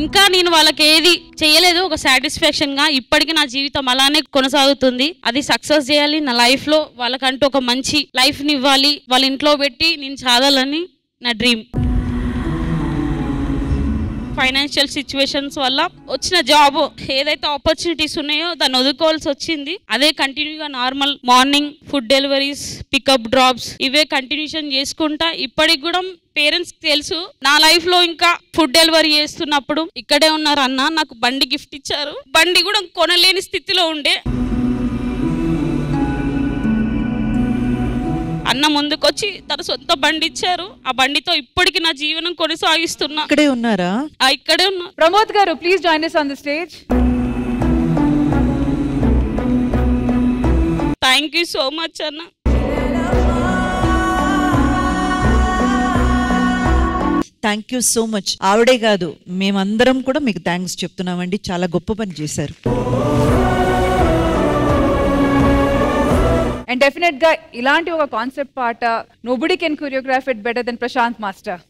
ఇంకా నేను వాళ్ళకి ఏది చేయలేదు ఒక సాటిస్ఫాక్షన్ గా. ఇప్పటికీ నా జీవితం అలానే కొనసాగుతుంది. అది సక్సెస్ చేయాలి నా లైఫ్ లో, వాళ్ళకంటూ ఒక మంచి లైఫ్ ని ఇవ్వాలి, వాళ్ళ ఇంట్లో పెట్టి నేను చదవాలని నా డ్రీమ్. ఫైనాన్షియల్ సిచ్యువేషన్స్ వల్ల వచ్చిన జాబ్ ఏదైతే ఆపర్చునిటీస్ ఉన్నాయో దాన్ని వదులుకోవాల్సి వచ్చింది. అదే కంటిన్యూగా normal morning food deliveries, pickup drops ఇవే కంటిన్యూషన్ చేసుకుంటా ఇప్పటికి కూడా పేరెంట్స్ తెలుసు. నా లైఫ్ లో ఇంకా ఫుడ్ డెలివరీ చేస్తున్నప్పుడు ఇక్కడే ఉన్నారు అన్న, నాకు బండి గిఫ్ట్ ఇచ్చారు. బండి కూడా కొనలేని స్థితిలో ఉండే అన్న ముందుకొచ్చి తన సొంత బండి ఇచ్చారు. ఆ బండితో ఇప్పటికి నా జీవనం కొనసాగిస్తున్నా. ఇక్కడే ఉన్నారా? ఇక్కడే ఉన్నా. ప్రమోద్ గారు please join us on the stage. Thank you so much అన్న. Thank you so much. ఆవిడే కాదు మేమందరం కూడా మీకు థ్యాంక్స్ చెప్తున్నామండి, చాలా గొప్ప పని చేశారు. అండ్ డెఫినెట్ గా ఇలాంటి ఒక కాన్సెప్ట్ పాట nobody can choreograph it better than Prashanth master.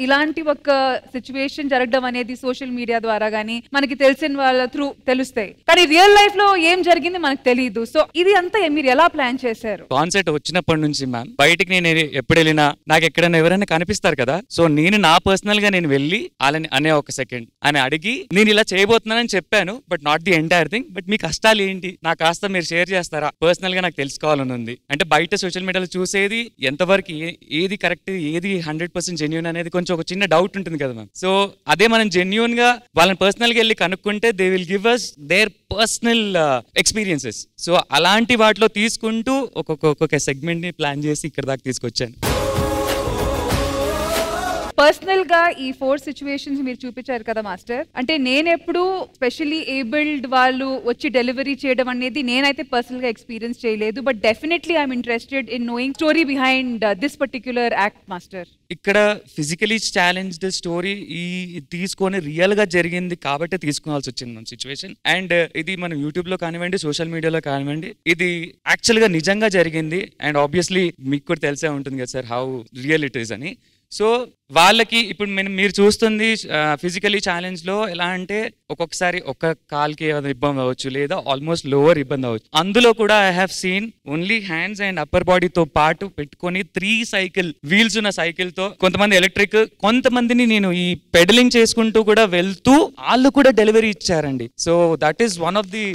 ఇలాంటి ఒక సిచ్యువేషన్ జరగడం అనేది సోషల్ మీడియా ద్వారా గానీ మనకి తెలిసిన వాళ్ళ త్రూ తెలుస్తాయి, కానీ రియల్ లైఫ్ లో ఏం జరిగింది మనకు తెలియదు. సో ఇది అంతా మీరు ఎలా ప్లాన్ చేశారు? కాన్సెప్ట్ వచ్చినప్పటి నుంచి మ్యామ్ బయటికి నేను ఎప్పుడు వెళ్ళినా నాకు ఎక్కడైనా ఎవరైనా కనిపిస్తారు కదా, సో నేను నా పర్సనల్ గా నేను వెళ్ళి వాళ్ళని అనే ఒక సెకండ్ అని అడిగి నేను ఇలా చేయబోతున్నానని చెప్పాను. But not the entire thing. But మీ కష్టాలు ఏంటి నాకు కాస్త మీరు షేర్ చేస్తారా, పర్సనల్ గా నాకు తెలుసుకోవాలని ఉంది. అంటే బయట సోషల్ మీడియాలో చూసేది ఎంతవరకు ఏది కరెక్ట్, ఏది 100% జెన్యూన్ అనేది కొంచెం ఒక చిన్న డౌట్ ఉంటుంది కదా మ్యామ్. సో అదే మనం జెన్యూన్ గా వాళ్ళని పర్సనల్ గా వెళ్ళి కనుక్కుంటే they will give us their personal experiences. So అలాంటి వాటిలో తీసుకుంటూ ఒక్కొక్క సెగ్మెంట్ ని ప్లాన్ చేసి ఇక్కడ దాకా తీసుకొచ్చాను. పర్సనల్ గా ఈ 4 సిచ్యువేషన్స్ మీరు చూపించారు కదా మాస్టర్, అంటే నేనెప్పుడు స్పెషల్లీ ఏబుల్డ్ వాళ్ళు వచ్చి డెలివరీ చేయడం అనేది నేనైతే పర్సనల్ గా ఎక్స్పీరియన్స్ చేయలేదు. But definitely I'm interested in knowing story behind this particular act master. ఇక్కడ ఫిజికలీ ఛాలెంజ్డ్ స్టోరీ ఈ తీసుకొని రియల్ గా జరిగింది కాబట్టి తీసుకోవాల్సి వచ్చింది మన సిచ్యువేషన్. అండ్ ఇది మనం యూట్యూబ్ లో కానివ్వండి, సోషల్ మీడియాలో కానివ్వండి, ఇది యాక్చువల్ గా నిజంగా జరిగింది. అండ్ ఆబ్వియస్లీ మీకు కూడా తెలిసే ఉంటుంది కదా sir how real it is అని. సో వాళ్ళకి ఇప్పుడు మీరు చూస్తుంది ఫిజికలీ ఛాలెంజ్ లో ఎలా అంటే ఒక్కొక్కసారి ఒక కాల్కి ఇబ్బంది అవ్వచ్చు, లేదా ఆల్మోస్ట్ లోవర్ ఇబ్బంది అవ్వచ్చు. అందులో కూడా I have seen only hands and upper బాడీతో పాటు పెట్టుకొని 3 సైకిల్ వీల్స్ ఉన్న సైకిల్ తో, కొంతమంది ఎలక్ట్రిక్, కొంతమందిని నేను ఈ పెడలింగ్ చేసుకుంటూ కూడా వెళ్తూ వాళ్ళు కూడా డెలివరీ ఇచ్చారండి. So that is one of the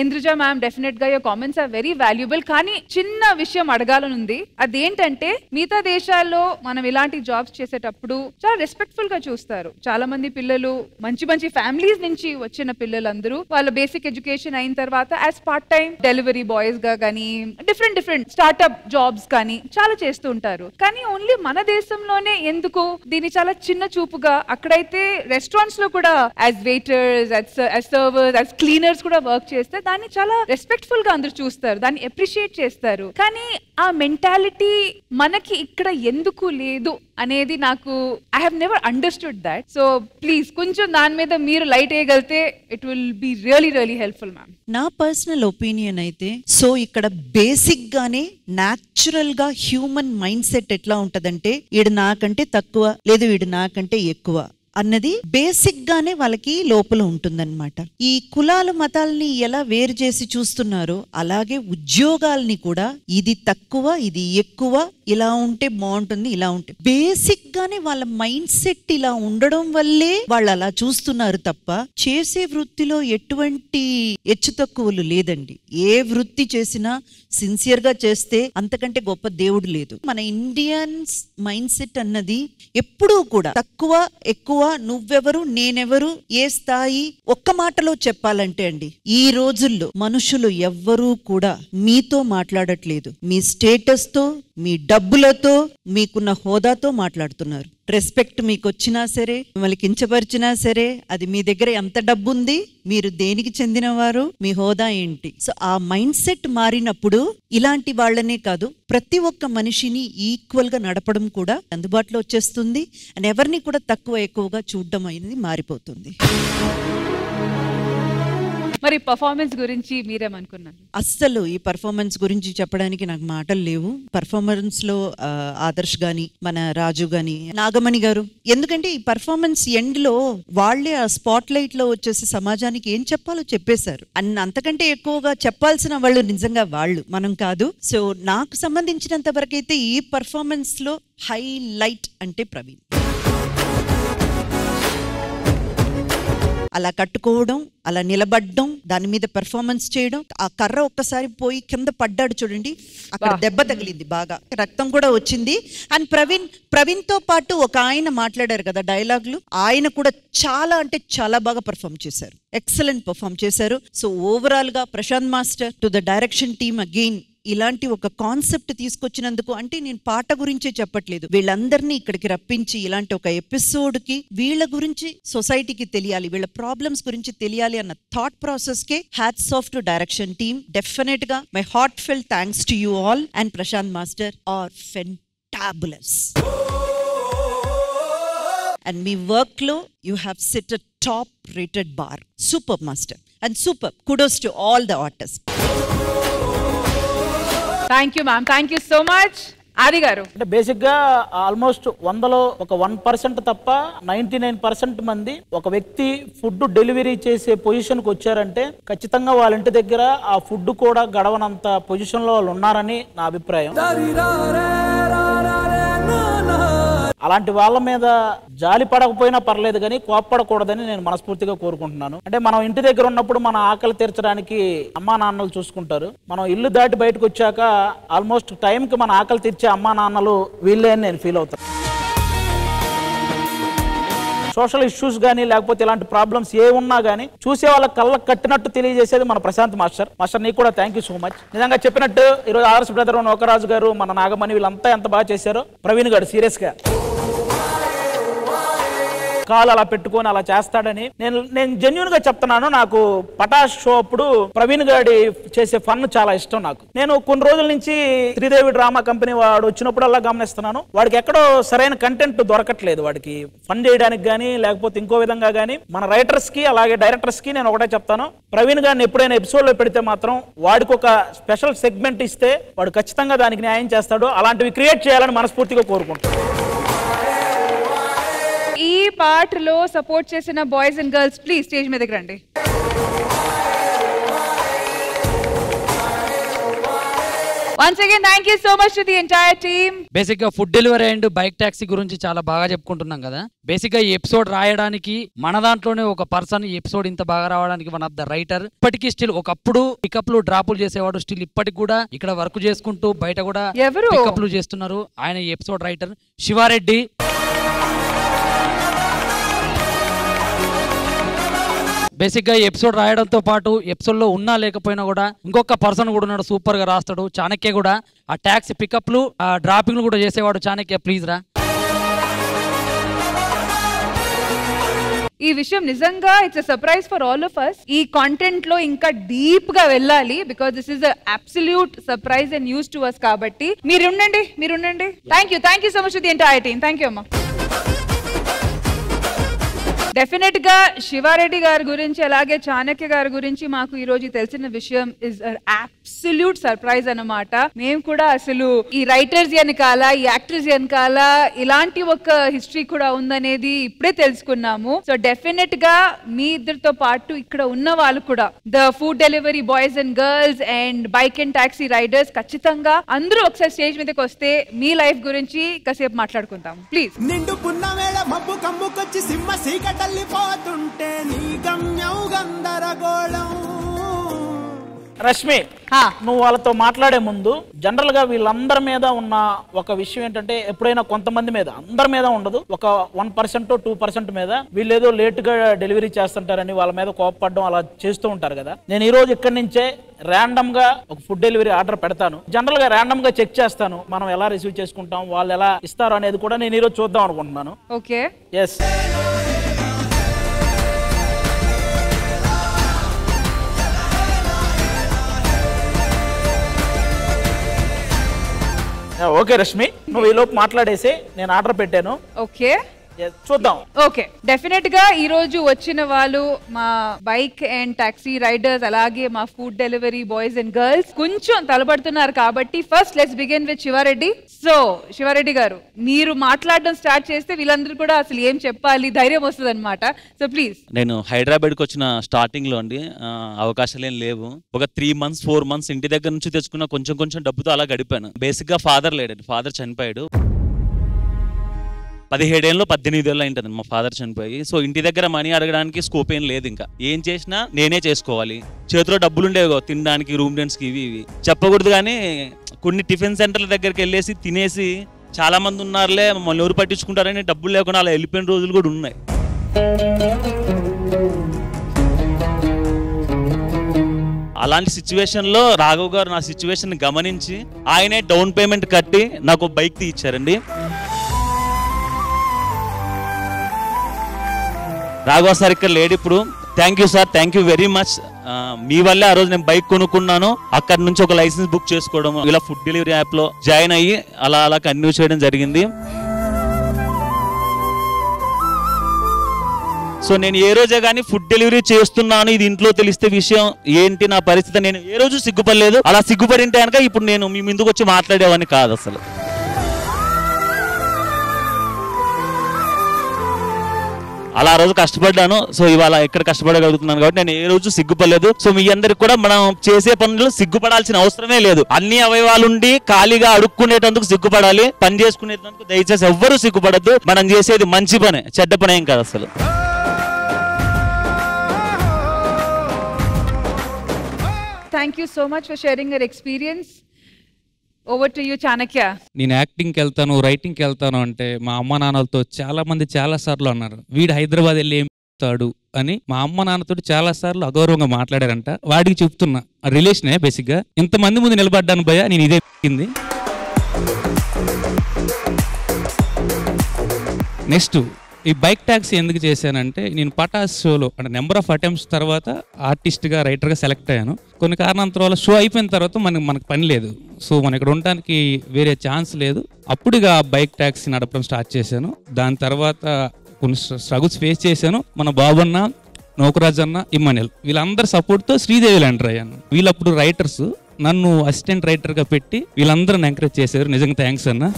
Indraja ma'am, definite గా your comments are very valuable. కానీ చిన్న విషయం అడగాలనుంది. అదేంటంటే మిగతా దేశాల్లో మనం ఇలాంటి జాబ్స్ చేసేటప్పుడు చాలా రెస్పెక్ట్ఫుల్ గా చూస్తారు. చాలా మంది పిల్లలు మంచి మంచి ఫ్యామిలీస్ నుంచి వచ్చిన పిల్లలందరూ వాళ్ళ బేసిక్ ఎడ్యుకేషన్ అయిన తర్వాత as part time delivery boys గా కానీ డిఫరెంట్ స్టార్ట్అప్ జాబ్స్ కానీ చాలా చేస్తూ ఉంటారు. కానీ ఓన్లీ మన దేశంలోనే ఎందుకు దీన్ని చాలా చిన్న చూపుగా, అక్కడైతే రెస్టారెంట్స్ లో కూడా as waiters, as servers, as cleaners కూడా వర్క్ చేస్తే దాన్ని చాలా రెస్పెక్ట్ఫుల్ గా అందరూ చూస్తారు, దాన్ని అప్రిషియేట్ చేస్తారు. కానీ ఆ మెంటాలిటీ మనకి ఇక్కడ ఎందుకు లేదు అనేది నాకు I have never understood that. So please కొంచెం దాని మీద మీరు లైట్ వేయగలిగితే it will be really helpful ma'am. నా పర్సనల్ ఒపీనియన్ అయితే, సో ఇక్కడ బేసిక్ గానే న్యాచురల్ గా హ్యూమన్ మైండ్ సెట్ ఎట్లా ఉంటదంటే, వీడు నాకంటే తక్కువ లేదు వీడు నాకంటే ఎక్కువ అన్నది బేసిక్ గానే వాళ్ళకి లోపల ఉంటుందన్నమాట. ఈ కులాలు మతాలని ఎలా వేరు చేసి చూస్తున్నారో అలాగే ఉద్యోగాల్ని కూడా ఇది తక్కువ ఇది ఎక్కువ, ఇలా ఉంటే బాగుంటుంది ఇలా ఉంటే, బేసిక్ గానే వాళ్ళ మైండ్ సెట్ ఇలా ఉండడం వల్లే వాళ్ళు అలా చూస్తున్నారు తప్ప చేసే వృత్తిలో ఎటువంటి హెచ్చు తక్కువలు లేదండి. ఏ వృత్తి చేసినా సిన్సియర్ గా చేస్తే అంతకంటే గొప్ప దేవుడు లేదు. మన ఇండియన్స్ మైండ్ సెట్ అన్నది ఎప్పుడూ కూడా తక్కువ ఎక్కువ, నువ్వెవరు నేనెవరు, ఏ స్థాయి, ఒక్క మాటలో చెప్పాలంటే అండి ఈ రోజుల్లో మనుషులు ఎవ్వరూ కూడా మీతో మాట్లాడట్లేదు. మీ స్టేటస్ తో, మీ డబ్బులతో, మీకున్న హోదాతో మాట్లాడుతున్నారు. రెస్పెక్ట్ మీకు వచ్చినా సరే, మిమ్మల్ని కించపరిచినా సరే, అది మీ దగ్గర ఎంత డబ్బు ఉంది, మీరు దేనికి చెందినవారు, మీ హోదా ఏంటి. సో ఆ మైండ్ సెట్ మారినప్పుడు ఇలాంటి వాళ్ళనే కాదు ప్రతి ఒక్క మనిషిని ఈక్వల్ గా నడపడం కూడా అందుబాటులో వచ్చేస్తుంది. అండ్ ఎవరిని కూడా తక్కువ ఎక్కువగా చూడడం అనేది మారిపోతుంది. మరి పర్ఫార్మెన్స్ గురించి మీరేమనుకున్నారు? అస్సలు ఈ పర్ఫార్మెన్స్ గురించి చెప్పడానికి నాకు మాటలు లేవు. పర్ఫార్మెన్స్ లో ఆదర్శ్ గాని, మన రాజు గాని, నాగమణి గారు, ఎందుకంటే ఈ పర్ఫార్మెన్స్ ఎండ్ లో వాళ్లే ఆ స్పాట్ లైట్ లో వచ్చేసి సమాజానికి ఏం చెప్పాలో చెప్పేశారు. అంతకంటే ఎక్కువగా చెప్పాల్సిన వాళ్ళు నిజంగా వాళ్ళు, మనం కాదు. సో నాకు సంబంధించినంత వరకు అయితే ఈ పర్ఫార్మెన్స్ లో హైలైట్ అంటే ప్రవీణ్. అలా కట్టుకోవడం, అలా నిలబడడం, దాని మీద పెర్ఫార్మెన్స్ చేయడం, ఆ కర్ర ఒక్కసారి పోయి కింద పడ్డాడు చూడండి, అక్కడ దెబ్బ తగిలింది, బాగా రక్తం కూడా వచ్చింది. అండ్ ప్రవీణ్ తో పాటు ఒక ఆయన మాట్లాడారు కదా డైలాగులు, ఆయన కూడా చాలా అంటే చాలా బాగా పర్ఫామ్ చేశారు, ఎక్సలెంట్ పర్ఫామ్ చేశారు. సో ఓవరాల్ గా Prashanth master to the direction team again ఇలాంటి ఒక కాన్సెప్ట్ తీసుకొచ్చినందుకు, అంటే నేను పాట గురించే చెప్పట్లేదు, వీళ్ళందరినీ ఇక్కడికి రప్పించి ఇలాంటి ఒక ఎపిసోడ్ కి వీళ్ళ గురించి సొసైటీకి తెలియాలి, వీళ్ళ ప్రాబ్లమ్స్ గురించి తెలియాలి అన్న థాట్ ప్రాసెస్ కే hats off to direction team. Definite గా my heartfelt thanks to you all. And Prashanth master are fantabulous. And మీ వర్క్ లో you have set a top rated bar. Super master and super. Kudos to all the artist. Thank you ma'am, thank you so much. Aadi గారు, అంటే basic గా almost 100లో ఒక 1% తప్ప 99% మంది ఒక వ్యక్తి ఫుడ్ డెలివరీ చేసే పొజిషన్ కి వచ్చారంటే ఖచ్చితంగా వాళ్ళ ఇంటి దగ్గర ఆ ఫుడ్ కూడా గడవనంత పొజిషన్ లో వాళ్ళు ఉన్నారని నా అభిప్రాయం. అలాంటి వాళ్ళ మీద జాలి పడకపోయినా పర్లేదు కానీ కోప్పడకూడదని నేను మనస్ఫూర్తిగా కోరుకుంటున్నాను. అంటే మనం ఇంటి దగ్గర ఉన్నప్పుడు మన ఆకలి తీర్చడానికి అమ్మా నాన్నలు చూసుకుంటారు. మనం ఇల్లు దాటి బయటకు వచ్చాక ఆల్మోస్ట్ టైంకి మన ఆకలి తీర్చే అమ్మా నాన్నలు వీళ్ళే అని నేను ఫీల్ అవుతాను. సోషల్ ఇష్యూస్ కానీ లేకపోతే ఇలాంటి ప్రాబ్లమ్స్ ఏ ఉన్నా కానీ చూసే వాళ్ళ కళ్ళకు కట్టినట్టు తెలియజేసేది మన ప్రశాంత్ మాస్టర్. మాస్టర్ నీకు కూడా థ్యాంక్ యూ సో మచ్. నిజంగా చెప్పినట్టు ఈరోజు ఆర్ఎస్ బ్రదర్, నోకరాజు గారు, మన నాగమణి వీళ్ళంతా ఎంత బాగా చేశారో. ప్రవీణ్ గారు సీరియస్ గా కాలు అలా పెట్టుకొని అలా చేస్తాడని నేను జెన్యూన్ గా చెప్తున్నాను. నాకు పటాష్ షో అప్పుడు ప్రవీణ్ గారి చేసే ఫన్ చాలా ఇష్టం నాకు. నేను కొన్ని రోజుల నుంచి శ్రీదేవి డ్రామా కంపెనీ వాడు వచ్చినప్పుడు అలా గమనిస్తున్నాను, వాడికి ఎక్కడో సరైన కంటెంట్ దొరకట్లేదు. వాడికి ఫన్ చేయడానికి కానీ లేకపోతే ఇంకో విధంగా కానీ. మన రైటర్స్ కి అలాగే డైరెక్టర్స్ కి నేను ఒకటే చెప్తాను, ప్రవీణ్ గారిని ఎప్పుడైనా ఎపిసోడ్ లో పెడితే మాత్రం వాడికి ఒక స్పెషల్ సెగ్మెంట్ ఇస్తే వాడు ఖచ్చితంగా దానికి న్యాయం చేస్తాడు. అలాంటివి క్రియేట్ చేయాలని మనస్ఫూర్తిగా కోరుకుంటాను. ఈ పాటలో సపోర్ట్ చేసిన boys and girls please stage మీదకి రండి. Once again, thank you so much to the entire team. Basic గా food delivery and bike taxi గురించి చాలా బాగా చెప్పుకుంటున్నాం కదా. బేసిక్ గా ఈ ఎపిసోడ్ రాయడానికి మన దాంట్లోనే ఒక పర్సన్ ఈ ఎపిసోడ్ ఇంత బాగా రావడానికి వన్ ఆఫ్ ద రైటర్. ఇప్పటికీ స్టిల్ ఒకప్పుడు పికప్లు డ్రాపులు చేసేవాడు, స్టిల్ ఇప్పటికి కూడా ఇక్కడ వర్క్ చేసుకుంటూ బయట కూడా పికప్లు చేస్తున్నారు. ఆయన ఈ ఎపిసోడ్ రైటర్ శివారెడ్డి. బేసిక్ గా ఈ ఎపిసోడ్ రాయడంతో పాటు ఎపిసోడ్ లో ఉన్నా లేకపోయినా కూడా ఇంకొక పర్సన్ కూడా ఉన్నాడు, సూపర్ గా రాస్తాడు. చాణక్య కూడా ఆ టాక్సీ పికప్లు ఆ డ్రాపింగ్లు కూడా చేసేవాడు. చాణక్య ప్లీజ్ రా. ఈ విషయం నిజంగా it's a surprise for all of us. ఈ కాంటెంట్ లో ఇంకా డీప్ గా వెళ్ళాలి because this is a absolute surprise and news to us కాబట్టి మీరుండండి. Thank you so much to the entire team. Thank you అమ్మా. డెఫినెట్ గా శివారెడ్డి గారి గురించి అలాగే చాణక్య గారి గురించి మాకు ఈ రోజు తెలిసిన విషయం ఇస్ అబ్సల్యూట్ సర్ప్రైజ్ అన్నమాట. మేము కూడా అసలు ఈ రైటర్స్ వెనకాల ఈ యాక్టర్స్ వెనకాల ఇలాంటి ఒక హిస్టరీ కూడా ఉందనేది ఇప్పుడే తెలుసుకున్నాము. సో డెఫినెట్ గా మీ ఇద్దరితో పాటు ఇక్కడ ఉన్న వాళ్ళు కూడా the food delivery boys and girls and bike and taxi riders ఖచ్చితంగా అందరూ ఒకసారి స్టేజ్ మీదకి వస్తే మీ లైఫ్ గురించి కాసేపు మాట్లాడుకుంటాం ప్లీజ్. నిండు పున్నమేళ మబ్బు కమ్ముకొచ్చి సింహ సీకటల్లిపోతుంటే నీ గమ్యం గందరగోళం. రష్మి, నువ్వు వాళ్ళతో మాట్లాడే ముందు జనరల్ గా వీళ్ళందరి మీద ఉన్న ఒక విషయం ఏంటంటే ఎప్పుడైనా కొంతమంది మీద, అందరి మీద ఉండదు, ఒక 1% 2% మీద వీళ్ళేదో లేట్ గా డెలివరీ చేస్తుంటారని వాళ్ళ మీద కోపపడడం అలా చేస్తూ ఉంటారు కదా. నేను ఈ రోజు ఇక్కడి నుంచే ర్యాండమ్ గా ఒక ఫుడ్ డెలివరీ ఆర్డర్ పెడతాను. జనరల్ గా ర్యాండమ్ గా చెక్ చేస్తాను మనం ఎలా రిసీవ్ చేసుకుంటాం, వాళ్ళు ఎలా ఇస్తారు అనేది కూడా నేను ఈ రోజు చూద్దాం అనుకుంటున్నాను. Okay, yes. ఓకే రష్మి, నువ్వు ఈ లోపు మాట్లాడేసి నేను ఆర్డర్ పెట్టాను. ఓకే, చూద్దాం. ఓకే, డెఫినెట్ గా ఈ రోజు వచ్చిన వాళ్ళు మా బైక్ అండ్ టాక్సీ రైడర్స్ అలాగే మా food delivery boys and girls కొంచెం తలబడుతున్నారు కాబట్టి first let's begin with Shiva Reddy. So Shiva Reddy garu, మీరు మాట్లాడడం స్టార్ట్ చేస్తే వీళ్ళందరూ కూడా అసలు ఏం చెప్పాలి ధైర్యం వస్తుంది అనమాట. So please. నేను హైదరాబాద్కి వచ్చిన స్టార్టింగ్ లో అండి అవకాశాలు ఏం లేవు. ఒక 3 months 4 months ఇంటి దగ్గర నుంచి తెచ్చుకున్న కొంచెం డబ్బుతో అలా గడిపాను. బేసిక్ గా ఫాదర్ లేడండి, ఫాదర్ చనిపోయాడు. 17 ఏళ్ళు 18 ఏళ్ళు అయింటది మా ఫాదర్ చనిపోయి. సో ఇంటి దగ్గర మనీ అడగడానికి స్కోప్ ఏం లేదు. ఇంకా ఏం చేసినా నేనే చేసుకోవాలి. చేతిలో డబ్బులు ఉండేవి తినడానికి, రూమ్ రెంట్స్కి, ఇవి చెప్పకూడదు. కానీ కొన్ని టిఫిన్ సెంటర్ల దగ్గరికి వెళ్ళేసి తినేసి చాలా మంది ఉన్నారులే మమ్మల్ని ఎవరు పట్టించుకుంటారని డబ్బులు లేకుండా అలా వెళ్ళిపోయిన రోజులు కూడా ఉన్నాయి. అలాంటి సిచ్యువేషన్ లో రాఘవ్ గారు నా సిచ్యువేషన్ గమనించి ఆయనే డౌన్ పేమెంట్ కట్టి నాకు బైక్ తీయించారండి. రాఘవ సార్ ఇక్కడ లేడు ఇప్పుడు. Thank you sir, thank you very much. మీ వల్లే ఆ రోజు నేను బైక్ కొనుక్కున్నాను. అక్కడ నుంచి ఒక లైసెన్స్ బుక్ చేసుకోవడం, ఇలా ఫుడ్ డెలివరీ యాప్ లో జాయిన్ అయ్యి అలా కంటిన్యూ చేయడం జరిగింది. సో నేను ఏ రోజే కానీ ఫుడ్ డెలివరీ చేస్తున్నాను ఇది ఇంట్లో తెలిస్తే విషయం ఏంటి నా పరిస్థితి, నేను ఏ రోజు సిగ్గుపడలేదు. అలా సిగ్గుపడింటే కనుక ఇప్పుడు నేను మీ ముందుకు వచ్చి మాట్లాడేవాడిని కాదు అసలు. అలా ఆ రోజు కష్టపడ్డాను. సో ఇవాళ ఎక్కడ కష్టపడగలుగుతున్నాను కాబట్టి నేను ఏ రోజు సిగ్గుపడలేదు. సో మీ అందరికి కూడా మనం చేసే పనులు సిగ్గుపడాల్సిన అవసరమే లేదు. అన్ని అవయవాలుండి ఖాళీగా అడుక్కునేటందుకు సిగ్గుపడాలి. పని చేసుకునేటందుకు దయచేసి ఎవ్వరూ సిగ్గుపడద్దు. మనం చేసేది మంచి పనే, చెడ్డ పని ఏం కాదు అసలు. Thank you so much for sharing your experience. Over to you Chanakya. నేను యాక్టింగ్కి వెళ్తాను, రైటింగ్కి వెళ్తాను అంటే మా అమ్మ నాన్నలతో చాలా మంది చాలా సార్లు అన్నారు వీడు హైదరాబాద్ వెళ్ళి ఏం చెప్తాడు అని. మా అమ్మ నాన్నతో చాలా సార్లు అగౌరవంగా మాట్లాడారంట. వాడికి చెప్తున్నా రిలేషనే బేసిక్ గా. ఇంతమంది ముందు నిలబడ్డాను భయ, నేను ఇదే కింది. నెక్స్ట్ ఈ బైక్ ట్యాక్సీ ఎందుకు చేశానంటే నేను పటాస్ షోలో అంటే నెంబర్ ఆఫ్ అటెంప్ట్స్ తర్వాత ఆర్టిస్ట్గా రైటర్గా సెలెక్ట్ అయ్యాను. కొన్ని కారణాంతరం వల్ల షో అయిపోయిన తర్వాత మనకు పని లేదు. సో మన ఇక్కడ ఉండడానికి వేరే ఛాన్స్ లేదు. అప్పుడుగా బైక్ ట్యాక్సీ నడపడం స్టార్ట్ చేశాను. దాని తర్వాత కొన్ని స్ట్రగుల్స్ ఫేస్ చేశాను. మన బాబన్న, నౌకరాజ్ అన్న, ఇమ్మాన్యుల్ వీళ్ళందరి సపోర్ట్తో శ్రీదేవిలో ఎంటర్ అయ్యాను. వీళ్ళప్పుడు రైటర్స్ నన్ను అసిస్టెంట్ రైటర్గా పెట్టి వీళ్ళందరూ ఎంకరేజ్ చేశారు. నిజంగా థ్యాంక్స్ అన్న.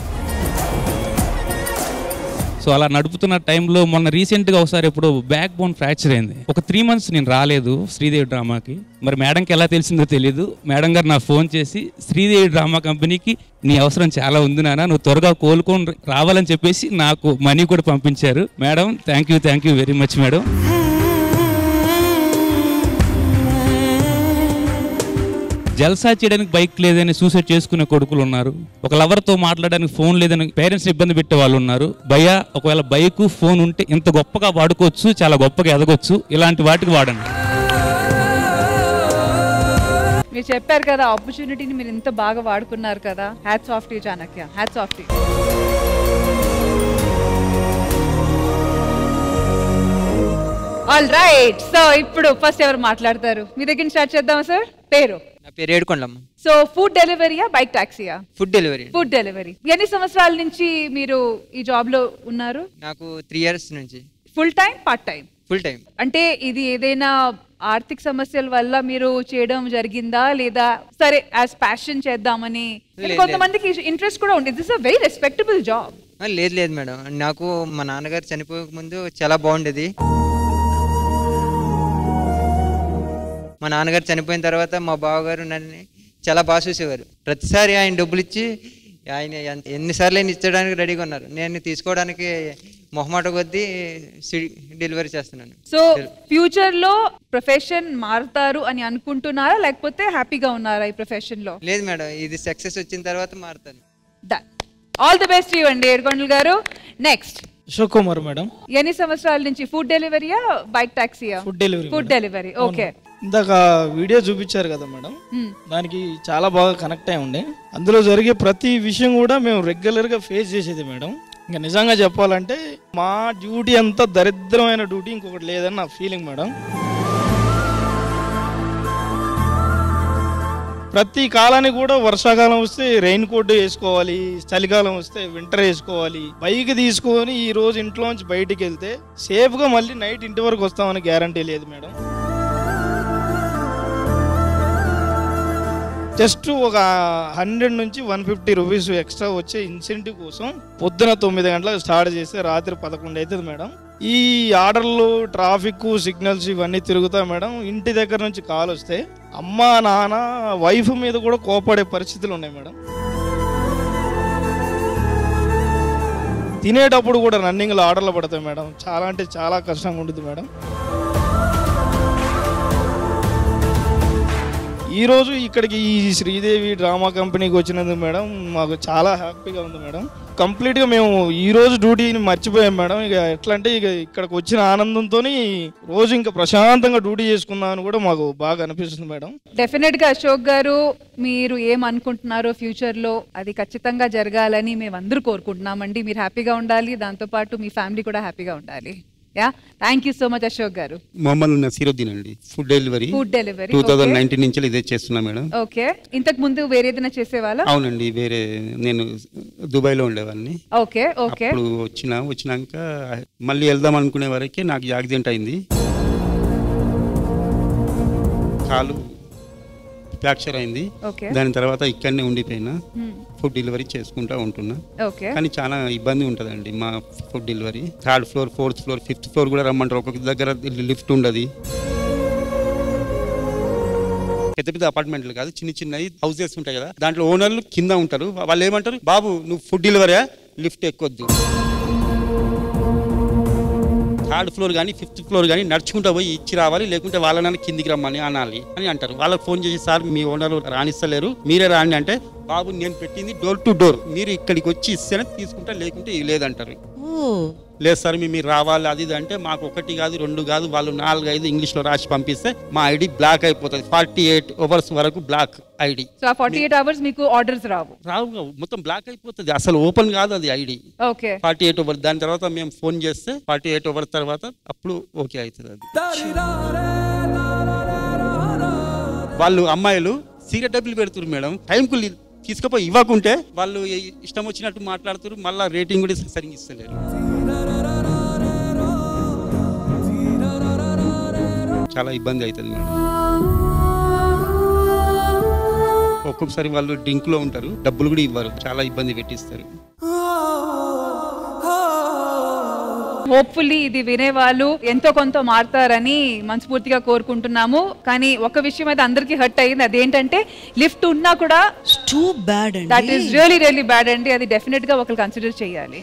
సో సో అలా నడుపుతున్న టైంలో మొన్న రీసెంట్గా ఒకసారి ఇప్పుడు బ్యాక్ బోన్ ఫ్రాక్చర్ అయింది. ఒక 3 months నేను రాలేదు శ్రీదేవి డ్రామాకి. మరి మేడంకి ఎలా తెలిసిందో తెలీదు. మేడం గారు నాకు ఫోన్ చేసి శ్రీదేవి డ్రామా కంపెనీకి నీ అవసరం చాలా ఉంది నాన్న, నువ్వు త్వరగా కోలుకొని రావాలని చెప్పేసి నాకు మనీ కూడా పంపించారు. Madam thank you very much madam. జల్సా చేయడానికి బైక్ లేదని సూసైడ్ చేసుకునే కొడుకులు ఉన్నారు. ఒక లవర్తో మాట్లాడడానికి ఫోన్ లేదని పేరెంట్స్ ఇబ్బంది పెట్టే వాళ్ళు ఉన్నారు. భయ్యా ఒకవేళ బైక్ ఫోన్ ఉంటే ఇంత గొప్పగా వాడుకోవచ్చు, చాలా గొప్పగా ఎదగొచ్చు. ఇలాంటి వాటికి వాడండి. మీరు చెప్పారు కదా ఆపర్చునిటీని మీరు ఇంత బాగా వాడుకున్నారు కదా. Hats off to you Chanakya, hats off to you. All right, so ఇప్పుడు ఫస్ట్ ఎవరు మాట్లాడతారు? మీ దగ్గర స్టార్ట్ చేద్దాం సార్. పేరు? నా పేరు ఏడుకొండమ్మ. సో ఫుడ్ డెలివరీయా బైక్ టాక్సీయా? Food delivery. Food delivery. ఎన్ని సంవత్సరాల నుంచి మీరు ఈ జాబ్ లో ఉన్నారు? నాకు 3 years నుంచి. Full time part time? Full time. అంటే ఇది ఏదైనా ఆర్థిక సమస్యల వల్ల మీరు చేయడం జరిగిందా లేదా సరే యాజ్ ప్యాషన్ చేద్దామని? కొంతమందికి ఇంట్రెస్ట్ కూడా ఉంది. This is a very respectable job. లేదు మేడం, నాకు మా నాన్నగారు చనిపోయే ముందు చాలా బాగుండేది. మా నాన్నగారు చనిపోయిన తర్వాత మా బావగారు నన్ను చాలా బాగా చూసేవారు. ప్రతిసారి ఆయన డబ్బులు ఇచ్చి ఆయన ఎన్నిసార్లు ఆయన ఇచ్చడానికి రెడీగా ఉన్నారు. నేను తీసుకోవడానికి మొహమాట కొద్దీ డెలివరీ చేస్తున్నాను. సో ఫ్యూచర్ లో ప్రొఫెషన్ మారుతారు అని అనుకుంటున్నారా లేకపోతే హ్యాపీగా ఉన్నారా ఈ ప్రొఫెషన్ లో? లేదు మేడం, ఇది సక్సెస్ వచ్చిన తర్వాత మారుతాను. ఆల్ ది బెస్ట్ యూ అండి ఏడుకొండలు గారు. Next Ashok Kumar madam. ఎన్ని సంవత్సరాల నుంచి? ఫుడ్ డెలివరీయా బైక్ టాక్సీయా? Food delivery. Food delivery. Okay. ఇందాక వీడియో చూపించారు కదా మేడం, దానికి చాలా బాగా కనెక్ట్ అయి ఉండే. అందులో జరిగే ప్రతి విషయం కూడా మేము రెగ్యులర్గా ఫేస్ చేసేది మేడం. ఇంకా నిజంగా చెప్పాలంటే మా డ్యూటీ అంతా దరిద్రమైన డ్యూటీ ఇంకొకటి లేదని నా ఫీలింగ్ మేడం. ప్రతి కాలానికి కూడా వర్షాకాలం వస్తే రెయిన్ కోట్ వేసుకోవాలి, చలికాలం వస్తే వింటర్ వేసుకోవాలి. బైక్ తీసుకొని ఈ రోజు ఇంట్లోంచి బయటికి వెళ్తే సేఫ్గా మళ్ళీ నైట్ ఇంటి వరకు వస్తామని గ్యారంటీ లేదు మేడం. జస్ట్ ఒక 100 నుంచి 150 రూపీస్ ఎక్స్ట్రా వచ్చే ఇన్సెంటివ్ కోసం పొద్దున 9 గంటలకు స్టార్ట్ చేస్తే రాత్రి 11 అవుతుంది మేడం. ఈ ఆర్డర్లు, ట్రాఫిక్, సిగ్నల్స్ ఇవన్నీ తిరుగుతా మేడం. ఇంటి దగ్గర నుంచి కాల్ వస్తే అమ్మ నాన్న వైఫ్ మీద కూడా కోపడే పరిస్థితులు ఉన్నాయి మేడం. తినేటప్పుడు కూడా రన్నింగ్లో ఆర్డర్లు పడతాయి మేడం. చాలా అంటే చాలా కష్టంగా ఉంటుంది మేడం. ఈరోజు ఇక్కడికి ఈ శ్రీదేవి డ్రామా కంపెనీకి వచ్చినందుకు మేడం మాకు చాలా హ్యాపీగా ఉంది మేడం. కంప్లీట్గా మేము ఈరోజు డ్యూటీని మర్చిపోయాం మేడం. ఇక ఎట్లా అంటే ఇక ఇక్కడికి వచ్చిన ఆనందంతో రోజు ఇంకా ప్రశాంతంగా డ్యూటీ చేసుకుందామని కూడా మాకు బాగా అనిపిస్తుంది మేడం. డెఫినెట్ గా అశోక్ గారు మీరు ఏమనుకుంటున్నారో ఫ్యూచర్ లో అది ఖచ్చితంగా జరగాలని మేము అందరూ కోరుకుంటున్నామండి. మీరు హ్యాపీగా ఉండాలి, దాంతోపాటు మీ ఫ్యామిలీ కూడా హ్యాపీగా ఉండాలి. Thank you so much Ashok garu. Mohammed Nasiruddin అండి. ఫుడ్ డెలివరీ 2019 నుంచి ఇదే చేస్తున్నా మేడం. ఓకే. ఇంతకు ముందు వేరే ఏదైనా చేసేవాళ్ళ? అవునండి, వేరే నేను దుబాయ్లో ఉండేవాడిని. Okay okay. అప్పుడు వచ్చినాక మళ్ళీ వెళ్దాం అనుకునే వరకే నాకు యాక్సిడెంట్ అయింది. కాలు ఫ్రాక్చర్ అయింది. దాని తర్వాత ఇక్కడనే ఉండిపోయినా ఫుడ్ డెలివరీ చేసుకుంటా ఉంటున్నా. కానీ చాలా ఇబ్బంది ఉంటుందండి మా food delivery. 3rd floor, 4th floor, 5th floor కూడా రమ్మంటారు. ఒక్కొక్క దగ్గర లిఫ్ట్ ఉండదు. పెద్ద పెద్ద అపార్ట్మెంట్లు కాదు, చిన్న చిన్నవి హౌసెస్ ఉంటాయి కదా, దాంట్లో ఓనర్లు కింద ఉంటారు. వాళ్ళు ఏమంటారు, బాబు నువ్వు ఫుడ్ డెలివరీ లిఫ్ట్ ఎక్కొద్దు. 3rd floor కానీ 5th floor కానీ నడుచుకుంటూ పోయి ఇచ్చి రావాలి, లేకుంటే వాళ్ళని కిందికి రమ్మని అనాలి అని అంటారు. వాళ్ళకి ఫోన్ చేసి సార్ మీ ఓనర్ రాణిస్తలేరు, మీరే రాండి అంటే బాబు నేను పెట్టింది డోర్ టు డోర్, మీరు ఇక్కడికి వచ్చి ఇస్తేనే తీసుకుంటా, లేకుంటే లేదంటారు. లేదు సార్ మీరు రావాలి అది ఇది అంటే మాకు 1 కాదు 2 కాదు వాళ్ళు 4, 5 ఇంగ్లీష్లో రాసి పంపిస్తే మా ఐడి బ్లాక్ అయిపోతుంది. 48 hours వరకు బ్లాక్ ఐడి. సో 48 hours మీకు ఆర్డర్స్ రావు? మొత్తం బ్లాక్ అయిపోతుంది, అసలు ఓపెన్ కాదు అది ఐడి. 48 hours. దాని తర్వాత మేము ఫోన్ చేస్తే 48 hours తర్వాత అప్పుడు ఓకే అవుతుంది. అది వాళ్ళు అమ్మాయిలు సిగరెట్ డబ్బులు పెడుతున్నారు మేడం, టైంకు తీసుకుపోయి ఇవ్వకుంటే వాళ్ళు ఇష్టం వచ్చినట్టు మాట్లాడుతారు. మళ్ళీ రేటింగ్ కూడా సరిగ్గా ఇస్తలేరు. చాలా ఇబ్బంది అవుతుంది మేడం. ఒక్కొక్కసారి వాళ్ళు డ్రింక్ లో ఉంటారు, డబ్బులు కూడా ఇవ్వరు, చాలా ఇబ్బంది పెట్టిస్తారు. హోప్ఫుల్లీ ఇది వినే వాళ్ళు ఎంతో కొంత మారుతారని మనస్ఫూర్తిగా కోరుకుంటున్నాము. కానీ ఒక విషయం అయితే అందరికీ హర్ట్ అయ్యింది, అదేంటంటే లిఫ్ట్ ఉన్నా కూడా టూ బ్యాడ్ అండి. That is really really bad అండి. అది డెఫినెట్ గా ఒకరు కన్సిడర్ చేయాలి.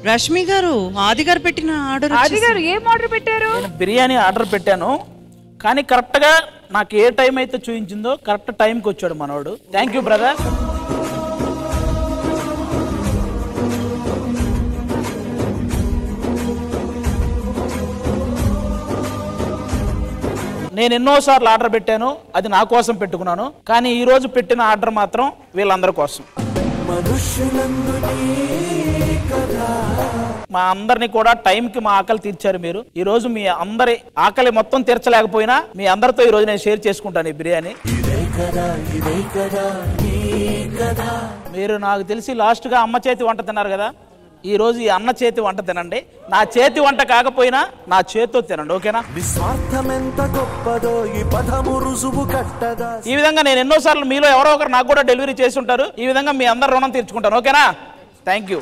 రష్మి గారు, ఆది గారు పెట్టిన ఆర్డర్. ఆది గారు ఏం ఆర్డర్ పెట్టారు? బిర్యానీ ఆర్డర్ పెట్టాను, కానీ కరెక్ట్ గా నాకు ఏ టైం అయితే చూపించిందో కరెక్ట్ టైంకి వచ్చాడు మనోడు. Thank you brother. నేను ఎన్నోసార్లు ఆర్డర్ పెట్టాను, అది నా కోసం పెట్టుకున్నాను, కానీ ఈ రోజు పెట్టిన ఆర్డర్ మాత్రం వీళ్ళందరి కోసం. మా అందరిని కూడా టైంకి మా ఆకలి తీర్చారు మీరు. ఈ రోజు మీ అందరి ఆకలి మొత్తం తీర్చలేకపోయినా మీ అందరితో ఈ రోజు నేను షేర్ చేసుకుంటాను ఈ బిర్యానీ. మీరు నాకు తెలిసి లాస్ట్ గా అమ్మ చేతి వంట తిన్నారు కదా, ఈ రోజు ఈ అన్న చేతి వంట తినండి. నా చేతి వంట కాకపోయినా నా చేతితో తినండి, ఓకేనా? ఈ విధంగా నేను ఎన్నోసార్లు మీలో ఎవరో ఒకరు నాకు కూడా డెలివరీ చేసి ఉంటారు. ఈ విధంగా మీ అందరు రుణం తీర్చుకుంటాను, ఓకేనా? Thank you.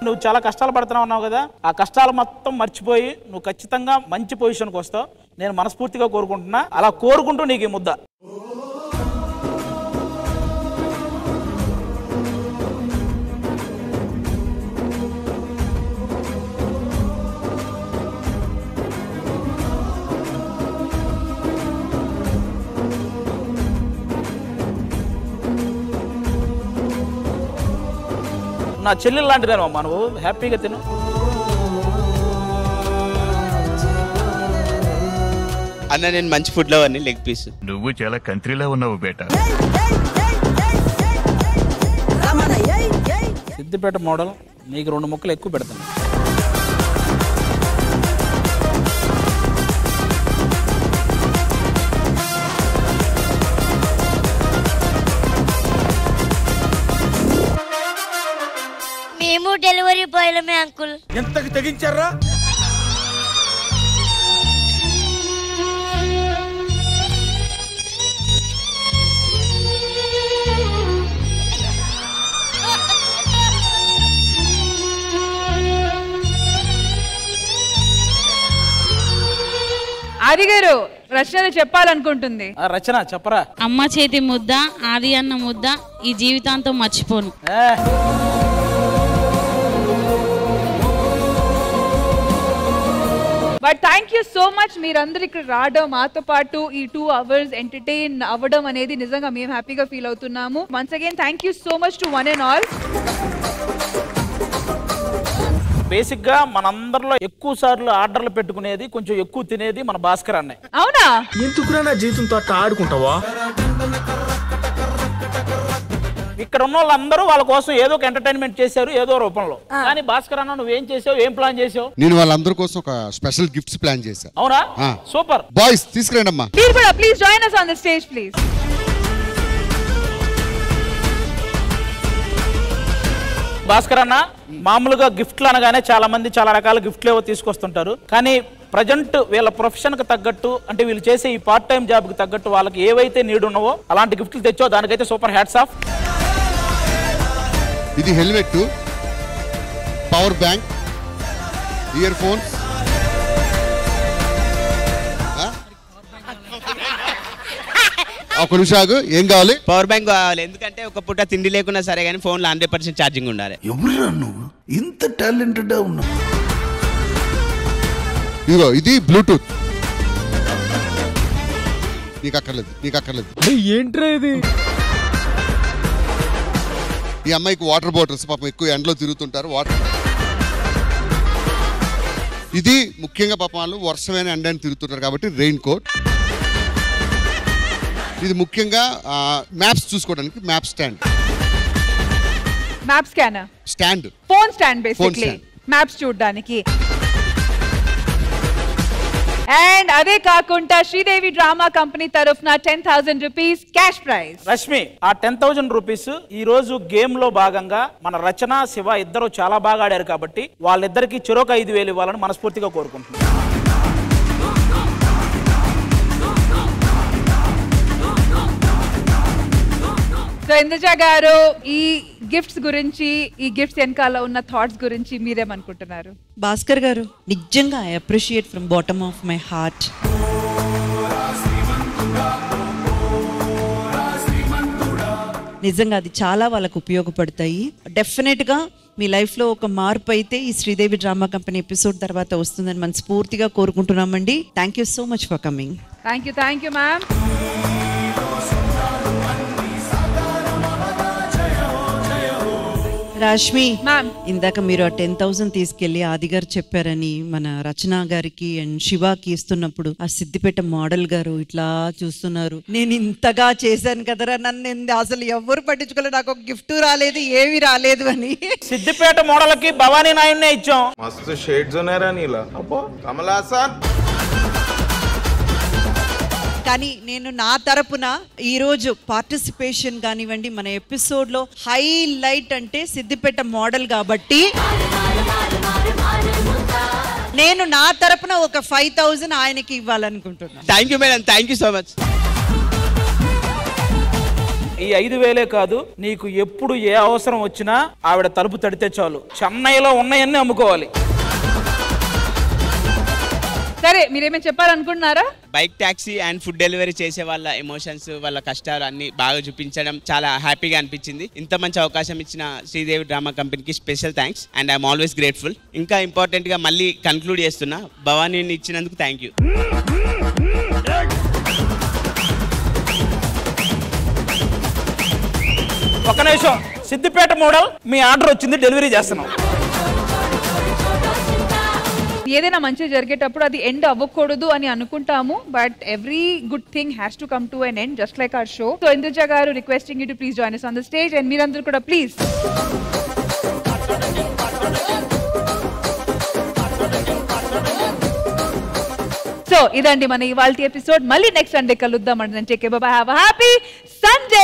నువ్వు చాలా కష్టాలు పడుతున్నావు ఉన్నావు కదా, ఆ కష్టాలు మొత్తం మర్చిపోయి నువ్వు ఖచ్చితంగా మంచి పొజిషన్కి వస్తావు నేను మనస్ఫూర్తిగా కోరుకుంటున్నా. అలా కోరుకుంటూ నీకు ఈ ముద్ద. నా చెల్లెలు లాంటిదేనమ్మా, నువ్వు హ్యాపీగా తిను. అన్న నేను మంచి ఫుడ్ లో అన్ని లెగ్ పీస్. నువ్వు చాలా కంట్రీలో ఉన్నావు బేటా. సిద్దిపేట మోడల్ నీకు 2 ముక్కలు ఎక్కువ పెడతాను. మేము డెలివరీ బాయ్లమే అంకుల్. ఎంతకి తెగించారా? ఆది గారు, రచన చెప్పాలనుకుంటుంది. రచన చెప్పరా. అమ్మ చేతి ముద్ద, ఆది అన్న ముద్ద ఈ జీవితాంతం మర్చిపోను. But thank you so much మీరందరూ ఇక్కడ రావడం, మాతో పాటు ఈ 2 hours ఎంటర్టైన్ అవ్వడం అనేది నిజంగా మేము హ్యాపీగా ఫీల్ అవుతున్నాము. Once again thank you so much to one and all. Basic గా మనందరిలో ఎక్కువ సార్లు ఆర్డర్లు పెట్టుకునేది, కొంచెం ఎక్కువ తినేది మన భాస్కర్ అన్నయ్య. అవునా? ఎందుకురా నా జీవితంతో అట్లా ఆడుకుంటావా? ఇక్కడ ఉన్న వాళ్ళందరూ వాళ్ళ కోసం ఏదో ఒక ఎంటర్టైన్మెంట్ చేశారు ఏదో రూపంలో. కానీ భాస్కర్ అన్న నువ్వేం చేసావు, ఏం ప్లాన్ చేసావు? నేను వాళ్ళందరి కోసం ఒక స్పెషల్ గిఫ్ట్స్ ప్లాన్ చేశా. అవునా? సూపర్. బాయ్స్ తీసుకురండి అమ్మా. మీరు కూడా please join us on the stage please. Bhaskar అన్న, మామూలుగా గిఫ్ట్లు అనగానే చాలా మంది చాలా రకాల గిఫ్ట్లు ఏవో తీసుకొస్తుంటారు. కానీ ప్రజెంట్ వీళ్ళ ప్రొఫెషన్ కి తగ్గట్టు, అంటే వీళ్ళు చేసే ఈ పార్ట్ టైం జాబ్ కి తగ్గట్టు వాళ్ళకి ఏవైతే నీడ్ ఉన్నావో అలాంటి గిఫ్ట్లు తెచ్చో, దానికైతే సూపర్ హ్యాట్స్ ఆఫ్. ఇది helmet, power bank, ear phones, ఒక నిమిషం ఆగు. ఏం కావాలి? పవర్ బ్యాంక్ కావాలి. ఎందుకంటే ఒక పూట తిండి లేకున్నా సరే కానీ ఫోన్లో 100% ఛార్జింగ్ ఉండాలి. ఎవరురా నువ్వు ఇంత టాలెంటెడ్ ఉన్నావు? ఇదిగో ఇది బ్లూటూత్. నీకు అక్కర్లేదు. ఏంట్రా ఇది? ఈ అమ్మాయికి వాటర్ బాటిల్స్, పాపం ఎక్కువ ఎండలో తిరుగుతుంటారు, వాటర్. ఇది ముఖ్యంగా పాపం వాళ్ళు వర్షమైన ఎండని తిరుగుతుంటారు కాబట్టి రెయిన్ కోట్. ఇది ముఖ్యంగా మ్యాప్స్ చూసుకోవడానికి map stand. Map scanner stand, phone stand basically maps చూడడానికి. అండ్ అదే కాకుండా శ్రీదేవి డ్రామా కంపెనీ తరఫున 10,000 రూపీస్ క్యాష్ ప్రైజ్. రష్మి, ఆ 10,000 రూపీస్ ఈ రోజు గేమ్ లో భాగంగా మన రచన శివ ఇద్దరు చాలా బాగా ఆడారు కాబట్టి వాళ్ళిద్దరికి చెరొక 5,000 ఇవ్వాలని మనస్ఫూర్తిగా కోరుకుంటున్నాను. సో ఇంద్రజ గారు, ఈ గిఫ్ట్స్ గురించి, ఈ గిఫ్ట్స్ వెనకాల ఉన్న థాట్స్ గురించి మీరేమనుకుంటున్నారు? భాస్కర్ గారు, నిజంగా I appreciate from bottom of my heart. నిజంగా అది చాలా వాళ్ళకు ఉపయోగపడతాయి. డెఫినెట్గా మీ లైఫ్లో ఒక మార్పు అయితే ఈ శ్రీదేవి డ్రామా కంపెనీ ఎపిసోడ్ తర్వాత వస్తుందని మనస్ఫూర్తిగా కోరుకుంటున్నామండి. Thank you so much for coming. Thank you ma'am. Rashmi, ఇందాక మీరు ఆ 10,000 తీసుకెళ్లి ఆది గారు చెప్పారని మన రచన గారికి అండ్ శివాకి ఇస్తున్నప్పుడు ఆ సిద్దిపేట మోడల్ గారు ఇట్లా చూస్తున్నారు. నేను ఇంతగా చేశాను కదరా, నన్ను అసలు ఎవరు పట్టించుకోలేదు, నాకు ఒక గిఫ్ట్ రాలేదు, ఏవి రాలేదు అని. సిద్దిపేట మోడల్ కి భవానీ నాయుడునే ఇచ్చాం. మస్తు షేడ్స్ ఉన్నారా నీలా. అబ్బో కమలాసన్. కానీ నేను నా తరపున ఈరోజు పార్టిసిపేషన్ కానివ్వండి, మన ఎపిసోడ్లో హైలైట్ అంటే సిద్దిపేట మోడల్ కాబట్టి నేను నా తరపున ఒక 5,000 ఆయనకి ఇవ్వాలనుకుంటున్నాను. Thank you madam, thank you so much. ఈ 5,000 కాదు, నీకు ఎప్పుడు ఏ అవసరం వచ్చినా ఆవిడ తలుపు తడితే చాలు. చెన్నైలో ఉన్నాయన్నీ అమ్ముకోవాలి. సరే, మీరేమైనా చెప్పాలనుకుంటున్నారా? Bike taxi and food delivery చేసే వాళ్ళ ఎమోషన్స్, వాళ్ళ కష్టాలు అన్ని బాగా చూపించడం చాలా హ్యాపీగా అనిపించింది. ఇంత మంచి అవకాశం ఇచ్చిన శ్రీదేవి డ్రామా కంపెనీకి special thanks and I'm always grateful. ఇంకా ఇంపార్టెంట్ గా మళ్ళీ కన్క్లూడ్ చేస్తున్నా, భవానీని ఇచ్చినందుకు థ్యాంక్ యూ. ఒక నిమిషం, సిద్దిపేట మోడల్ మీ ఆర్డర్ వచ్చింది, డెలివరీ చేస్తున్నాం. ఏదైనా మంచి జరిగేటప్పుడు అది ఎండ్ అవ్వకూడదు అని అనుకుంటాము, but every good thing has to come to an end, just like our show. So Indraja గారు, requesting you to please join us on the stage and మీరందరూ కూడా ప్లీజ్. సో ఇదండి మన ఇవాల్టి ఎపిసోడ్. మళ్ళీ నెక్స్ట్ సండే కలుద్దాం. అంటే take care, by by, have a happy Sunday.